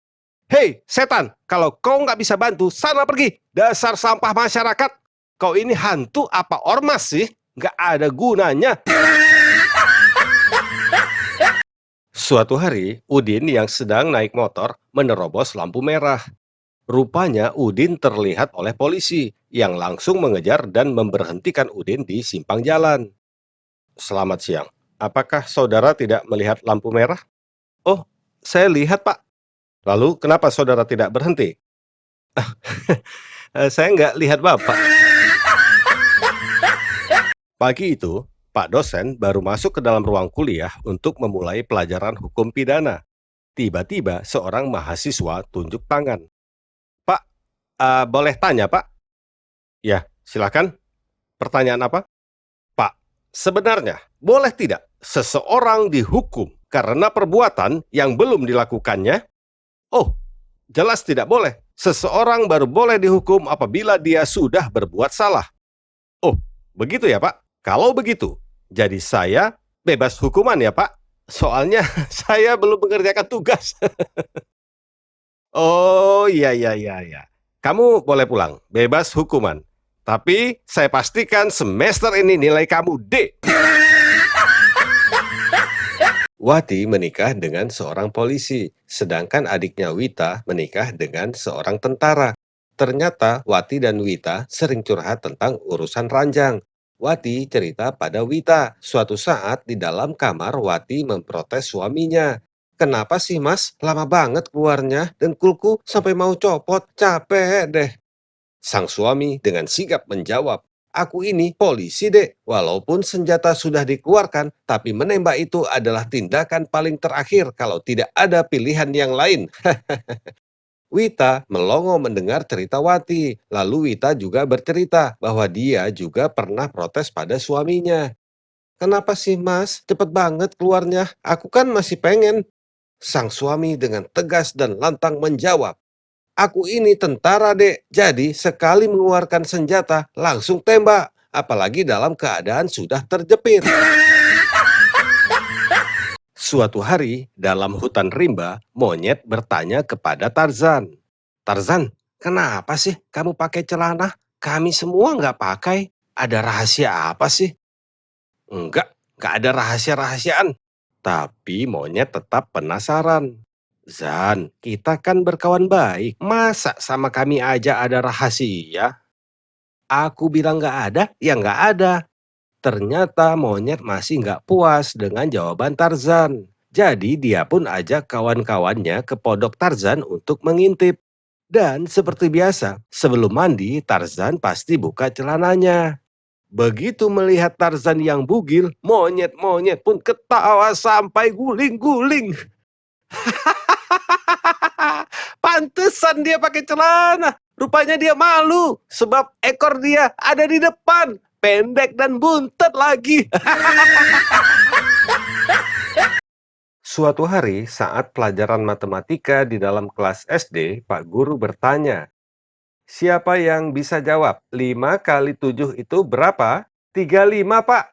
Hei, setan, kalau kau nggak bisa bantu, sana pergi. Dasar sampah masyarakat. Kau ini hantu apa ormas sih? Nggak ada gunanya. Suatu hari, Udin yang sedang naik motor menerobos lampu merah. Rupanya Udin terlihat oleh polisi yang langsung mengejar dan memberhentikan Udin di simpang jalan. Selamat siang. Apakah saudara tidak melihat lampu merah? Oh, saya lihat, Pak. Lalu kenapa saudara tidak berhenti? Saya nggak lihat Bapak. Pagi itu, Pak dosen baru masuk ke dalam ruang kuliah untuk memulai pelajaran hukum pidana. Tiba-tiba seorang mahasiswa tunjuk tangan. Pak, boleh tanya, Pak? Ya, silakan. Pertanyaan apa? Pak, sebenarnya boleh tidak seseorang dihukum karena perbuatan yang belum dilakukannya? Oh, jelas tidak boleh. Seseorang baru boleh dihukum apabila dia sudah berbuat salah. Oh, begitu ya, Pak? Kalau begitu, jadi saya bebas hukuman ya, Pak? Soalnya saya belum mengerjakan tugas. Oh, iya, iya, iya, iya. Kamu boleh pulang, bebas hukuman. Tapi saya pastikan semester ini nilai kamu D. Wati menikah dengan seorang polisi, sedangkan adiknya Wita menikah dengan seorang tentara. Ternyata Wati dan Wita sering curhat tentang urusan ranjang. Wati cerita pada Wita, suatu saat di dalam kamar Wati memprotes suaminya. Kenapa sih mas, lama banget keluarnya, dengkulku sampai mau copot, capek deh. Sang suami dengan sigap menjawab, aku ini polisi dek, walaupun senjata sudah dikeluarkan, tapi menembak itu adalah tindakan paling terakhir kalau tidak ada pilihan yang lain. Wita melongo mendengar cerita Wati, lalu Wita juga bercerita bahwa dia juga pernah protes pada suaminya. Kenapa sih mas, cepet banget keluarnya, aku kan masih pengen. Sang suami dengan tegas dan lantang menjawab, aku ini tentara dek, jadi sekali mengeluarkan senjata langsung tembak, apalagi dalam keadaan sudah terjepit. Suatu hari, dalam hutan rimba, monyet bertanya kepada Tarzan. Tarzan, kenapa sih kamu pakai celana? Kami semua nggak pakai. Ada rahasia apa sih? Nggak ada rahasia-rahasiaan. Tapi monyet tetap penasaran. Zan, kita kan berkawan baik. Masa sama kami aja ada rahasia? Aku bilang nggak ada, ya nggak ada. Ternyata monyet masih nggak puas dengan jawaban Tarzan. Jadi dia pun ajak kawan-kawannya ke pondok Tarzan untuk mengintip. Dan seperti biasa, sebelum mandi Tarzan pasti buka celananya. Begitu melihat Tarzan yang bugil, monyet-monyet pun ketawa sampai guling-guling. Pantesan dia pakai celana. Rupanya dia malu sebab ekor dia ada di depan. Pendek dan buntet lagi. Suatu hari saat pelajaran matematika di dalam kelas SD, Pak Guru bertanya, siapa yang bisa jawab 5 kali 7 itu berapa? 35, Pak.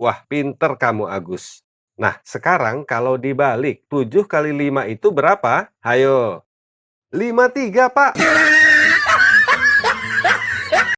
Wah, pinter kamu Agus. Nah, sekarang kalau dibalik 7 kali 5 itu berapa? Hayo. 53, Pak.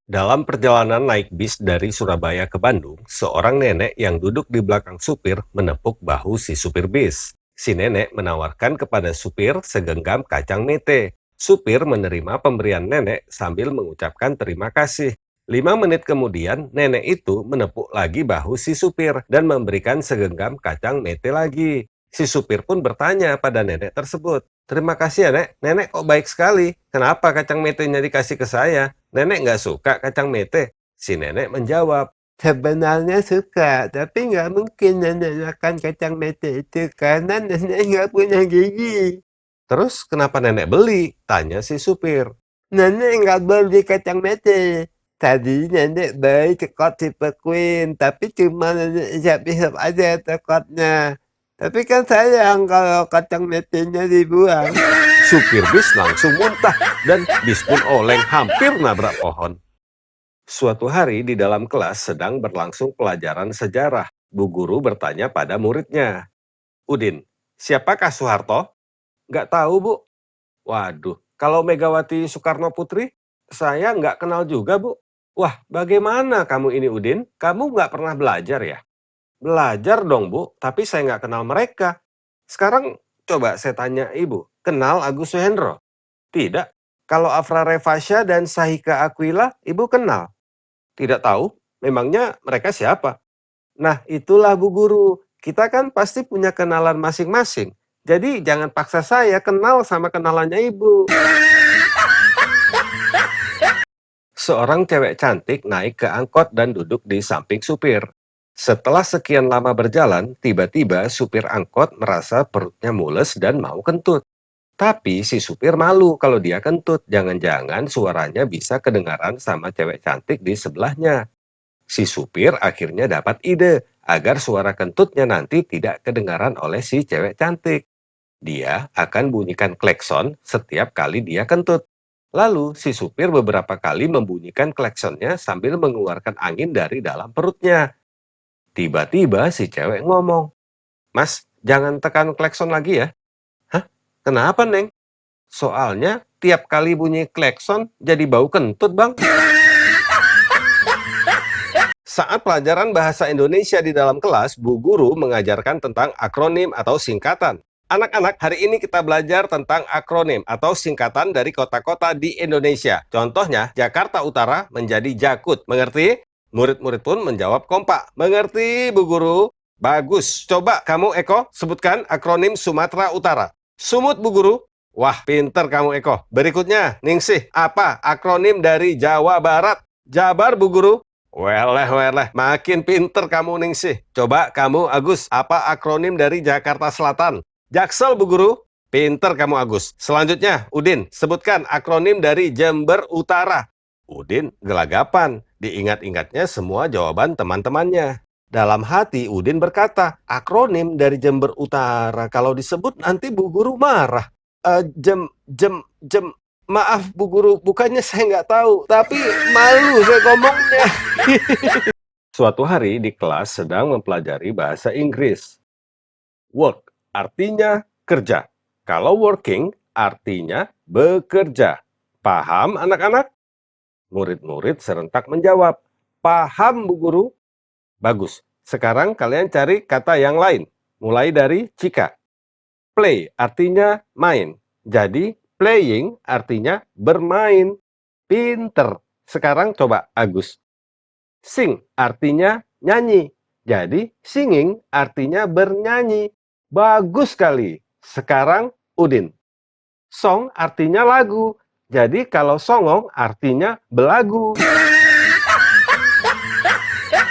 Dalam perjalanan naik bis dari Surabaya ke Bandung, seorang nenek yang duduk di belakang supir menepuk bahu si supir bis. Si nenek menawarkan kepada supir segenggam kacang mete. Supir menerima pemberian nenek sambil mengucapkan terima kasih. 5 menit kemudian, nenek itu menepuk lagi bahu si supir dan memberikan segenggam kacang mete lagi. Si supir pun bertanya pada nenek tersebut. "Terima kasih ya, Nek. Nenek kok baik sekali. Kenapa kacang metenya dikasih ke saya? Nenek nggak suka kacang mete?" Si nenek menjawab, "Sebenarnya suka, tapi nggak mungkin nenek makan kacang mete itu karena nenek nggak punya gigi." "Terus kenapa nenek beli?" tanya si supir. "Nenek nggak beli kacang mete. Tadi nenek beli coklat tipe Queen, tapi cuma nenek isap-isap aja coklatnya. Tapi kan sayang kalau kacang metenya dibuang." Supir bis langsung muntah dan bis pun oleng hampir nabrak pohon. Suatu hari di dalam kelas sedang berlangsung pelajaran sejarah. Bu guru bertanya pada muridnya, "Udin, siapakah Soeharto?" "Nggak tahu, Bu." "Waduh, kalau Megawati Soekarno Putri, saya nggak kenal juga, Bu." "Wah, bagaimana kamu ini, Udin? Kamu nggak pernah belajar ya?" "Belajar dong, Bu, tapi saya nggak kenal mereka." "Sekarang coba saya tanya Ibu, kenal Agus Suhendro?" "Tidak." "Kalau Afra Revasya dan Sahika Aquila, Ibu kenal?" "Tidak tahu. Memangnya mereka siapa?" "Nah, itulah Bu Guru. Kita kan pasti punya kenalan masing-masing. Jadi jangan paksa saya kenal sama kenalannya Ibu." Seorang cewek cantik naik ke angkot dan duduk di samping supir. Setelah sekian lama berjalan, tiba-tiba supir angkot merasa perutnya mules dan mau kentut. Tapi si supir malu kalau dia kentut, jangan-jangan suaranya bisa kedengaran sama cewek cantik di sebelahnya. Si supir akhirnya dapat ide agar suara kentutnya nanti tidak kedengaran oleh si cewek cantik. Dia akan bunyikan klekson setiap kali dia kentut. Lalu si supir beberapa kali membunyikan kleksonnya sambil mengeluarkan angin dari dalam perutnya. Tiba-tiba si cewek ngomong, "Mas, jangan tekan klekson lagi ya." "Hah? Kenapa, Neng?" "Soalnya tiap kali bunyi klekson jadi bau kentut, Bang." Saat pelajaran bahasa Indonesia di dalam kelas, Bu Guru mengajarkan tentang akronim atau singkatan. "Anak-anak, hari ini kita belajar tentang akronim atau singkatan dari kota-kota di Indonesia. Contohnya, Jakarta Utara menjadi Jakut. Mengerti?" Murid-murid pun menjawab kompak. "Mengerti, Bu Guru." "Bagus. Coba kamu, Eko, sebutkan akronim Sumatera Utara." "Sumut, Bu Guru." "Wah, pinter kamu, Eko." "Berikutnya, Ningsih, apa akronim dari Jawa Barat?" "Jabar, Bu Guru." Weleh, makin pinter kamu, Ningsih. Coba kamu, Agus, apa akronim dari Jakarta Selatan?" "Jaksel, Bu Guru." Pinter kamu, Agus. Selanjutnya, Udin, sebutkan akronim dari Jember Utara. Udin gelagapan, diingat-ingatnya semua jawaban teman-temannya. Dalam hati, Udin berkata, "Akronim dari Jember Utara, kalau disebut nanti Bu Guru marah." Maaf Bu Guru, bukannya saya nggak tahu, tapi malu saya ngomongnya." Suatu hari di kelas sedang mempelajari bahasa Inggris. Work artinya kerja. Kalau working artinya bekerja. Paham anak-anak? Murid-murid serentak menjawab, "Paham Bu Guru." Bagus, sekarang kalian cari kata yang lain. Mulai dari Cika. Play artinya main. Jadi playing artinya bermain. Pinter. Sekarang coba Agus. Sing artinya nyanyi. Jadi singing artinya bernyanyi. Bagus sekali. Sekarang Udin. Song artinya lagu. Jadi kalau songong artinya belagu.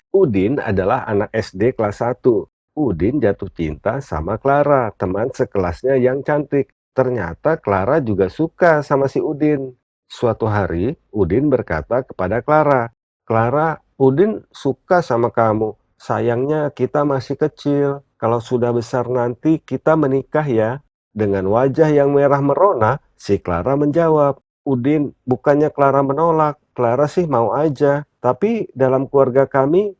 Udin adalah anak SD kelas 1. Udin jatuh cinta sama Clara, teman sekelasnya yang cantik. Ternyata Clara juga suka sama si Udin. Suatu hari, Udin berkata kepada Clara, "Clara, Udin suka sama kamu. Sayangnya kita masih kecil. Kalau sudah besar nanti kita menikah ya." Dengan wajah yang merah merona, si Clara menjawab, "Udin, bukannya Clara menolak. Clara sih mau aja. Tapi dalam keluarga kami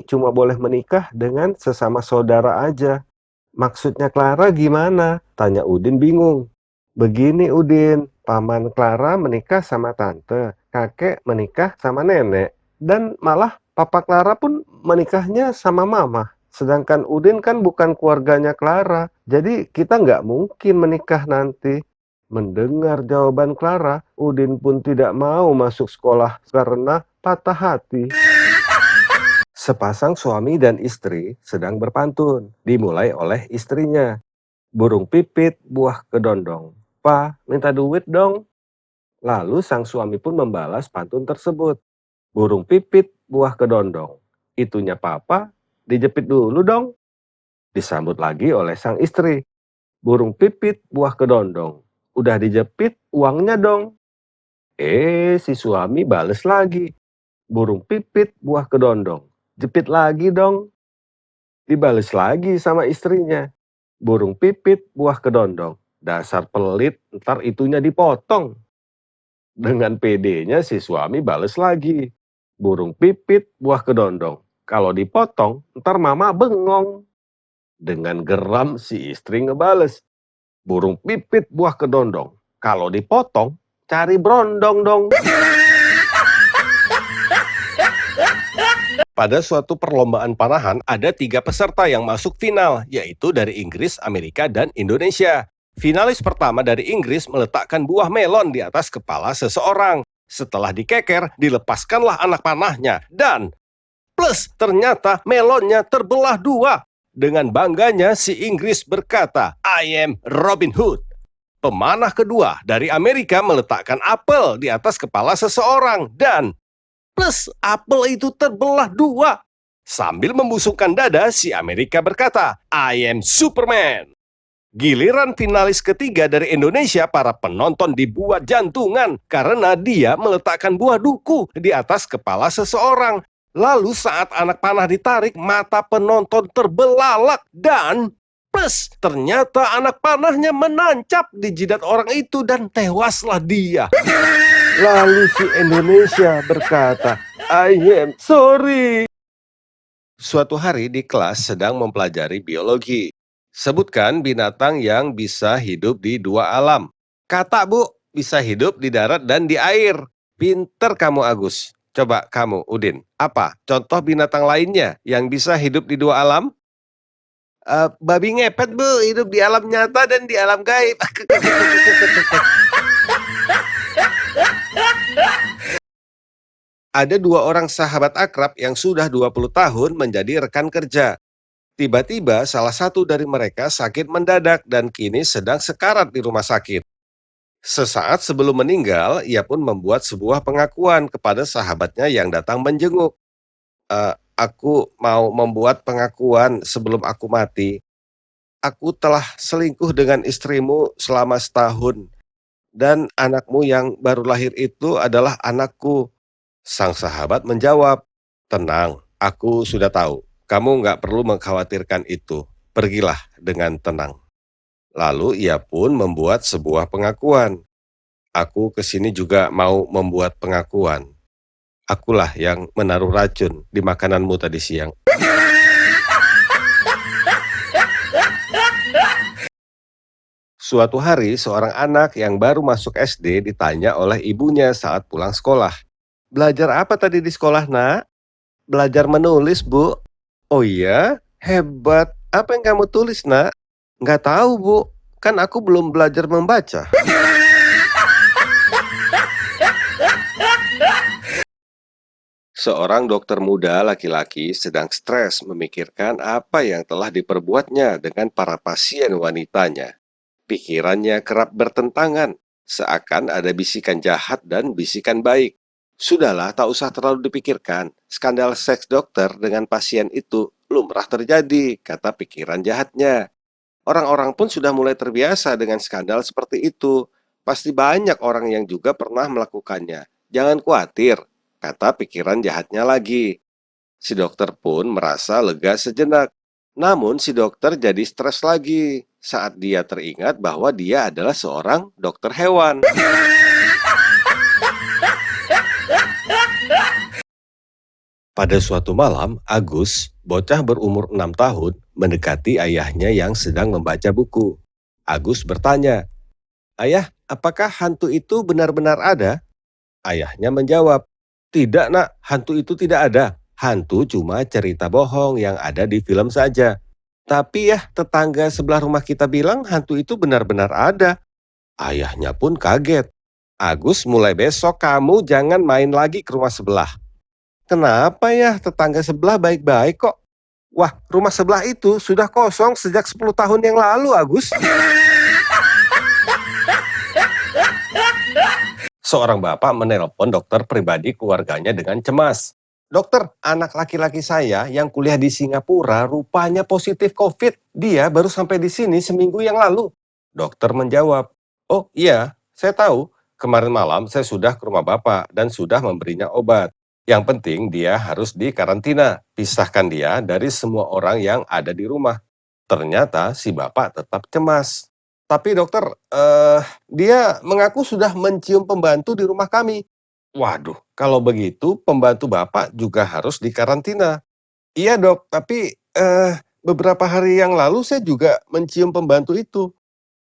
cuma boleh menikah dengan sesama saudara aja." "Maksudnya Clara gimana?" tanya Udin bingung. "Begini Udin, paman Clara menikah sama tante, kakek menikah sama nenek, dan malah papa Clara pun menikahnya sama mama. Sedangkan Udin kan bukan keluarganya Clara, jadi kita nggak mungkin menikah nanti." Mendengar jawaban Clara, Udin pun tidak mau masuk sekolah karena patah hati. Sepasang suami dan istri sedang berpantun, dimulai oleh istrinya. Burung pipit, buah kedondong. Pa, minta duit dong. Lalu sang suami pun membalas pantun tersebut. Burung pipit, buah kedondong. Itunya papa, dijepit dulu dong. Disambut lagi oleh sang istri. Burung pipit, buah kedondong. Udah dijepit, uangnya dong. Si suami bales lagi. Burung pipit, buah kedondong. Jepit lagi dong. Dibales lagi sama istrinya. Burung pipit, buah kedondong. Dasar pelit, ntar itunya dipotong. Dengan pedenya si suami bales lagi. Burung pipit, buah kedondong. Kalau dipotong, ntar mama bengong. Dengan geram si istri ngebales. Burung pipit, buah kedondong. Kalau dipotong, cari brondong dong. Pada suatu perlombaan panahan, ada 3 peserta yang masuk final, yaitu dari Inggris, Amerika, dan Indonesia. Finalis pertama dari Inggris meletakkan buah melon di atas kepala seseorang. Setelah dikeker, dilepaskanlah anak panahnya. Dan, plus ternyata melonnya terbelah 2. Dengan bangganya si Inggris berkata, I am Robin Hood. Pemanah kedua dari Amerika meletakkan apel di atas kepala seseorang. Dan, plus apel itu terbelah 2. Sambil membusungkan dada, si Amerika berkata, I am Superman. Giliran finalis ketiga dari Indonesia, para penonton dibuat jantungan karena dia meletakkan buah duku di atas kepala seseorang. Lalu saat anak panah ditarik, mata penonton terbelalak dan plus ternyata anak panahnya menancap di jidat orang itu dan tewaslah dia. Lalu si Indonesia berkata, I am sorry. Suatu hari di kelas sedang mempelajari biologi. Sebutkan binatang yang bisa hidup di 2 alam. Kata Bu, bisa hidup di darat dan di air. Pinter kamu Agus. Coba kamu Udin, apa contoh binatang lainnya yang bisa hidup di 2 alam? Babi ngepet Bu, hidup di alam nyata dan di alam gaib. Ada 2 orang sahabat akrab yang sudah 20 tahun menjadi rekan kerja. Tiba-tiba salah satu dari mereka sakit mendadak dan kini sedang sekarat di rumah sakit. Sesaat sebelum meninggal, ia pun membuat sebuah pengakuan kepada sahabatnya yang datang menjenguk. Aku mau membuat pengakuan sebelum aku mati. Aku telah selingkuh dengan istrimu selama setahun. Dan anakmu yang baru lahir itu adalah anakku. Sang sahabat menjawab, tenang, aku sudah tahu. Kamu nggak perlu mengkhawatirkan itu. Pergilah dengan tenang. Lalu ia pun membuat sebuah pengakuan. Aku kesini juga mau membuat pengakuan. Akulah yang menaruh racun di makananmu tadi siang. Suatu hari, seorang anak yang baru masuk SD ditanya oleh ibunya saat pulang sekolah. Belajar apa tadi di sekolah, Nak? Belajar menulis, Bu. Oh iya? Hebat. Apa yang kamu tulis, Nak? Nggak tahu, Bu. Kan aku belum belajar membaca. Seorang dokter muda laki-laki sedang stres memikirkan apa yang telah diperbuatnya dengan para pasien wanitanya. Pikirannya kerap bertentangan, seakan ada bisikan jahat dan bisikan baik. Sudahlah, tak usah terlalu dipikirkan. Skandal seks dokter dengan pasien itu lumrah terjadi, kata pikiran jahatnya. Orang-orang pun sudah mulai terbiasa dengan skandal seperti itu. Pasti banyak orang yang juga pernah melakukannya. Jangan khawatir, kata pikiran jahatnya lagi. Si dokter pun merasa lega sejenak. Namun si dokter jadi stres lagi saat dia teringat bahwa dia adalah seorang dokter hewan. Pada suatu malam, Agus, bocah berumur 6 tahun, mendekati ayahnya yang sedang membaca buku. Agus bertanya, "Ayah, apakah hantu itu benar-benar ada?" Ayahnya menjawab, "Tidak, Nak, hantu itu tidak ada. Hantu cuma cerita bohong yang ada di film saja. Tapi ya, tetangga sebelah rumah kita bilang hantu itu benar-benar ada." Ayahnya pun kaget. "Agus, mulai besok kamu jangan main lagi ke rumah sebelah." Kenapa ya tetangga sebelah baik-baik kok? Wah, rumah sebelah itu sudah kosong sejak 10 tahun yang lalu, Agus. Seorang bapak menelpon dokter pribadi keluarganya dengan cemas. Dokter, anak laki-laki saya yang kuliah di Singapura rupanya positif COVID. Dia baru sampai di sini seminggu yang lalu. Dokter menjawab, oh iya, saya tahu. Kemarin malam saya sudah ke rumah bapak dan sudah memberinya obat. Yang penting dia harus dikarantina. Pisahkan dia dari semua orang yang ada di rumah. Ternyata si bapak tetap cemas. Tapi dokter, dia mengaku sudah mencium pembantu di rumah kami. Waduh, kalau begitu pembantu bapak juga harus dikarantina. Iya dok, tapi beberapa hari yang lalu saya juga mencium pembantu itu.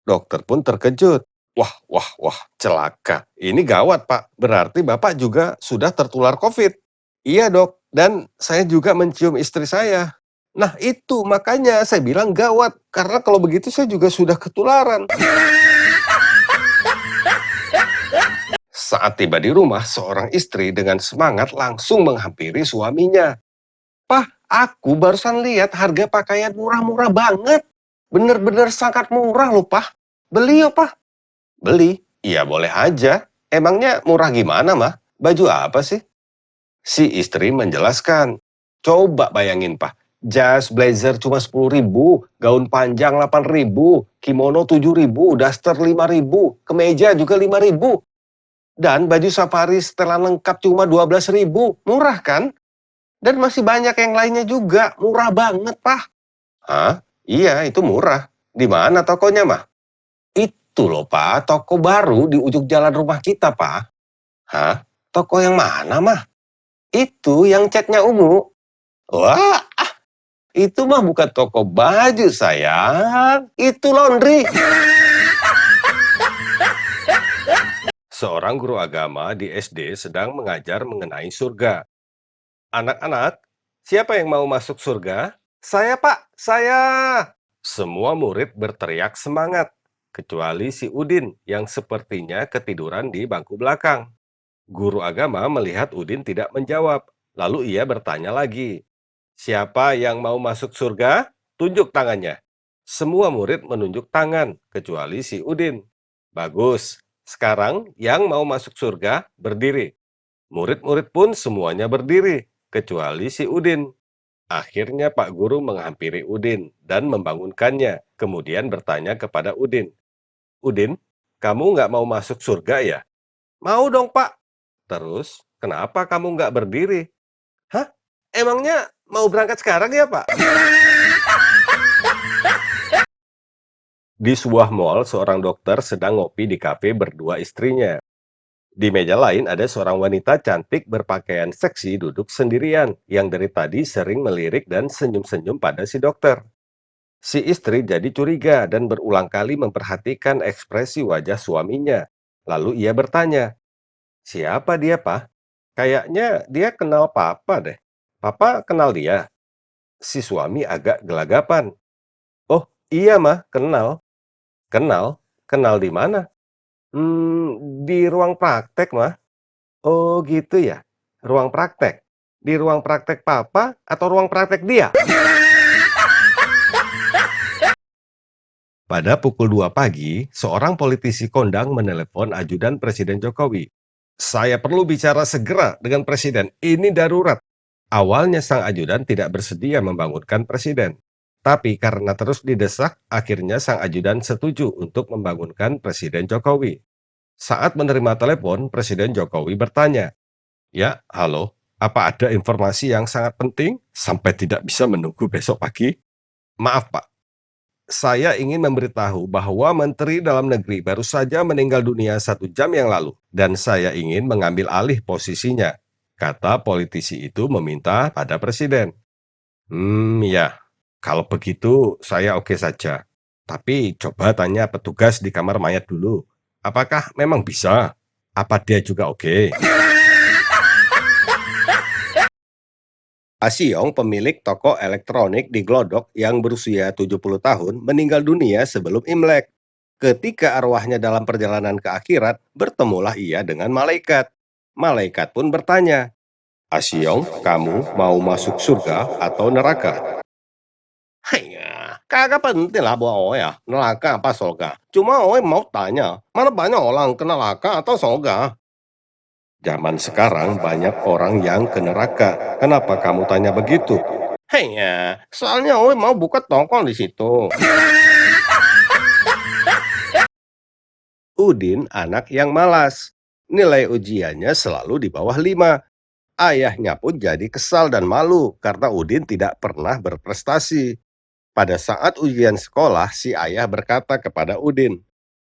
Dokter pun terkejut. Wah, wah, wah, celaka. Ini gawat pak, berarti bapak juga sudah tertular COVID. Iya dok, dan saya juga mencium istri saya. Nah itu makanya saya bilang gawat, karena kalau begitu saya juga sudah ketularan. Saat tiba di rumah, seorang istri dengan semangat langsung menghampiri suaminya. Pah, aku barusan lihat harga pakaian murah-murah banget. Bener-bener sangat murah loh, Pah. Beli yuk, Pah. Beli? Iya, boleh aja. Emangnya murah gimana, Mah? Baju apa sih? Si istri menjelaskan. Coba bayangin, Pah. Jas blazer cuma 10.000, gaun panjang 8.000, kimono 7.000, daster 5.000, kemeja juga 5.000. Dan baju safari setelan lengkap cuma 12.000. Murah kan? Dan masih banyak yang lainnya juga. Murah banget, Pak. Hah? Iya, itu murah. Di mana tokonya, Mah? Itu loh, Pak. Toko baru di ujung jalan rumah kita, Pak. Hah? Toko yang mana, Mah? Itu yang catnya ungu. Wah, itu mah bukan toko baju, sayang. Itu laundry. Seorang guru agama di SD sedang mengajar mengenai surga. Anak-anak, siapa yang mau masuk surga? Saya, Pak, saya. Semua murid berteriak semangat, kecuali si Udin yang sepertinya ketiduran di bangku belakang. Guru agama melihat Udin tidak menjawab, lalu ia bertanya lagi. Siapa yang mau masuk surga? Tunjuk tangannya. Semua murid menunjuk tangan, kecuali si Udin. Bagus. Sekarang yang mau masuk surga berdiri. Murid-murid pun semuanya berdiri, kecuali si Udin. Akhirnya Pak Guru menghampiri Udin dan membangunkannya, kemudian bertanya kepada Udin. Udin, kamu nggak mau masuk surga ya? Mau dong Pak. Terus, kenapa kamu nggak berdiri? Hah? Emangnya mau berangkat sekarang ya Pak? Di sebuah mall, seorang dokter sedang ngopi di kafe berdua istrinya. Di meja lain ada seorang wanita cantik berpakaian seksi duduk sendirian yang dari tadi sering melirik dan senyum-senyum pada si dokter. Si istri jadi curiga dan berulang kali memperhatikan ekspresi wajah suaminya. Lalu ia bertanya, siapa dia, Pak? Kayaknya dia kenal Papa deh. Papa kenal dia? Si suami agak gelagapan. Oh, iya mah, kenal. Kenal? Kenal di mana? Di ruang praktek mah. Oh gitu ya, ruang praktek. Di ruang praktek Papa atau ruang praktek dia? Pada pukul 2 pagi, seorang politisi kondang menelepon ajudan Presiden Jokowi. Saya perlu bicara segera dengan Presiden, ini darurat. Awalnya sang ajudan tidak bersedia membangunkan Presiden. Tapi karena terus didesak, akhirnya sang ajudan setuju untuk membangunkan Presiden Jokowi. Saat menerima telepon, Presiden Jokowi bertanya, ya, halo, apa ada informasi yang sangat penting sampai tidak bisa menunggu besok pagi? Maaf Pak, saya ingin memberitahu bahwa Menteri Dalam Negeri baru saja meninggal dunia 1 jam yang lalu, dan saya ingin mengambil alih posisinya, kata politisi itu meminta pada Presiden. Ya, kalau begitu saya oke saja. Tapi coba tanya petugas di kamar mayat dulu, apakah memang bisa? Apa dia juga oke? Asiong, pemilik toko elektronik di Glodok yang berusia 70 tahun, meninggal dunia sebelum Imlek. Ketika arwahnya dalam perjalanan ke akhirat, bertemulah ia dengan malaikat. Malaikat pun bertanya, Asyong, kamu mau masuk surga atau neraka? Haiya, kagak penting lah buat Oe ya, neraka apa surga. Cuma Oe mau tanya, mana banyak orang ke neraka atau surga? Zaman sekarang banyak orang yang ke neraka. Kenapa kamu tanya begitu? Haiya, soalnya Oe mau buka toko di situ. Udin anak yang malas. Nilai ujiannya selalu di bawah 5. Ayahnya pun jadi kesal dan malu karena Udin tidak pernah berprestasi. Pada saat ujian sekolah, si ayah berkata kepada Udin,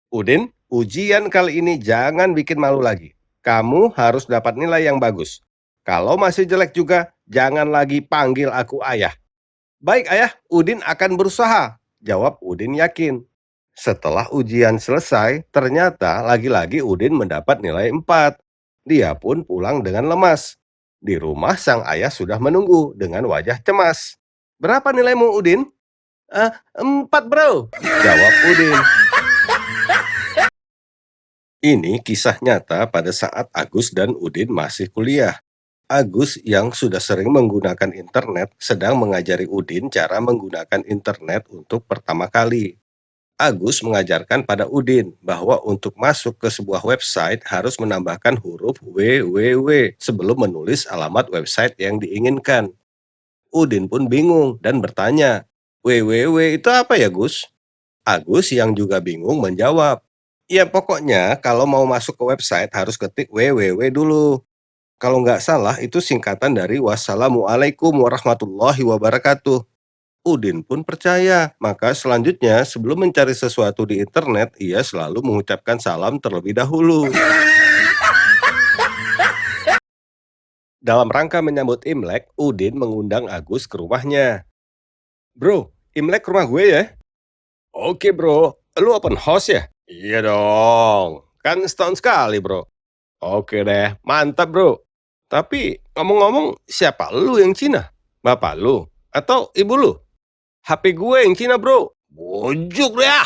"Udin, ujian kali ini jangan bikin malu lagi. Kamu harus dapat nilai yang bagus. Kalau masih jelek juga, jangan lagi panggil aku ayah." "Baik ayah, Udin akan berusaha," jawab Udin yakin. Setelah ujian selesai, ternyata lagi-lagi Udin mendapat nilai 4. Dia pun pulang dengan lemas. Di rumah sang ayah sudah menunggu dengan wajah cemas. "Berapa nilaimu, Udin?" 4 bro. Jawab Udin. Ini kisah nyata pada saat Agus dan Udin masih kuliah. Agus yang sudah sering menggunakan internet sedang mengajari Udin cara menggunakan internet untuk pertama kali. Agus mengajarkan pada Udin bahwa untuk masuk ke sebuah website harus menambahkan huruf www sebelum menulis alamat website yang diinginkan. Udin pun bingung dan bertanya, "www itu apa ya, Gus?" Agus yang juga bingung menjawab, "Ya pokoknya kalau mau masuk ke website harus ketik www dulu. Kalau nggak salah itu singkatan dari wassalamualaikum warahmatullahi wabarakatuh." Udin pun percaya, maka selanjutnya sebelum mencari sesuatu di internet, ia selalu mengucapkan salam terlebih dahulu. Dalam rangka menyambut Imlek, Udin mengundang Agus ke rumahnya. "Bro, Imlek ke rumah gue ya?" "Oke bro, lu open house ya?" Iya dong, kan setahun sekali bro. "Oke deh, mantap bro. Tapi ngomong-ngomong, siapa lu yang Cina? Bapak lu? Atau ibu lu?" HP gue yang Cina bro. Bujuk deh ah.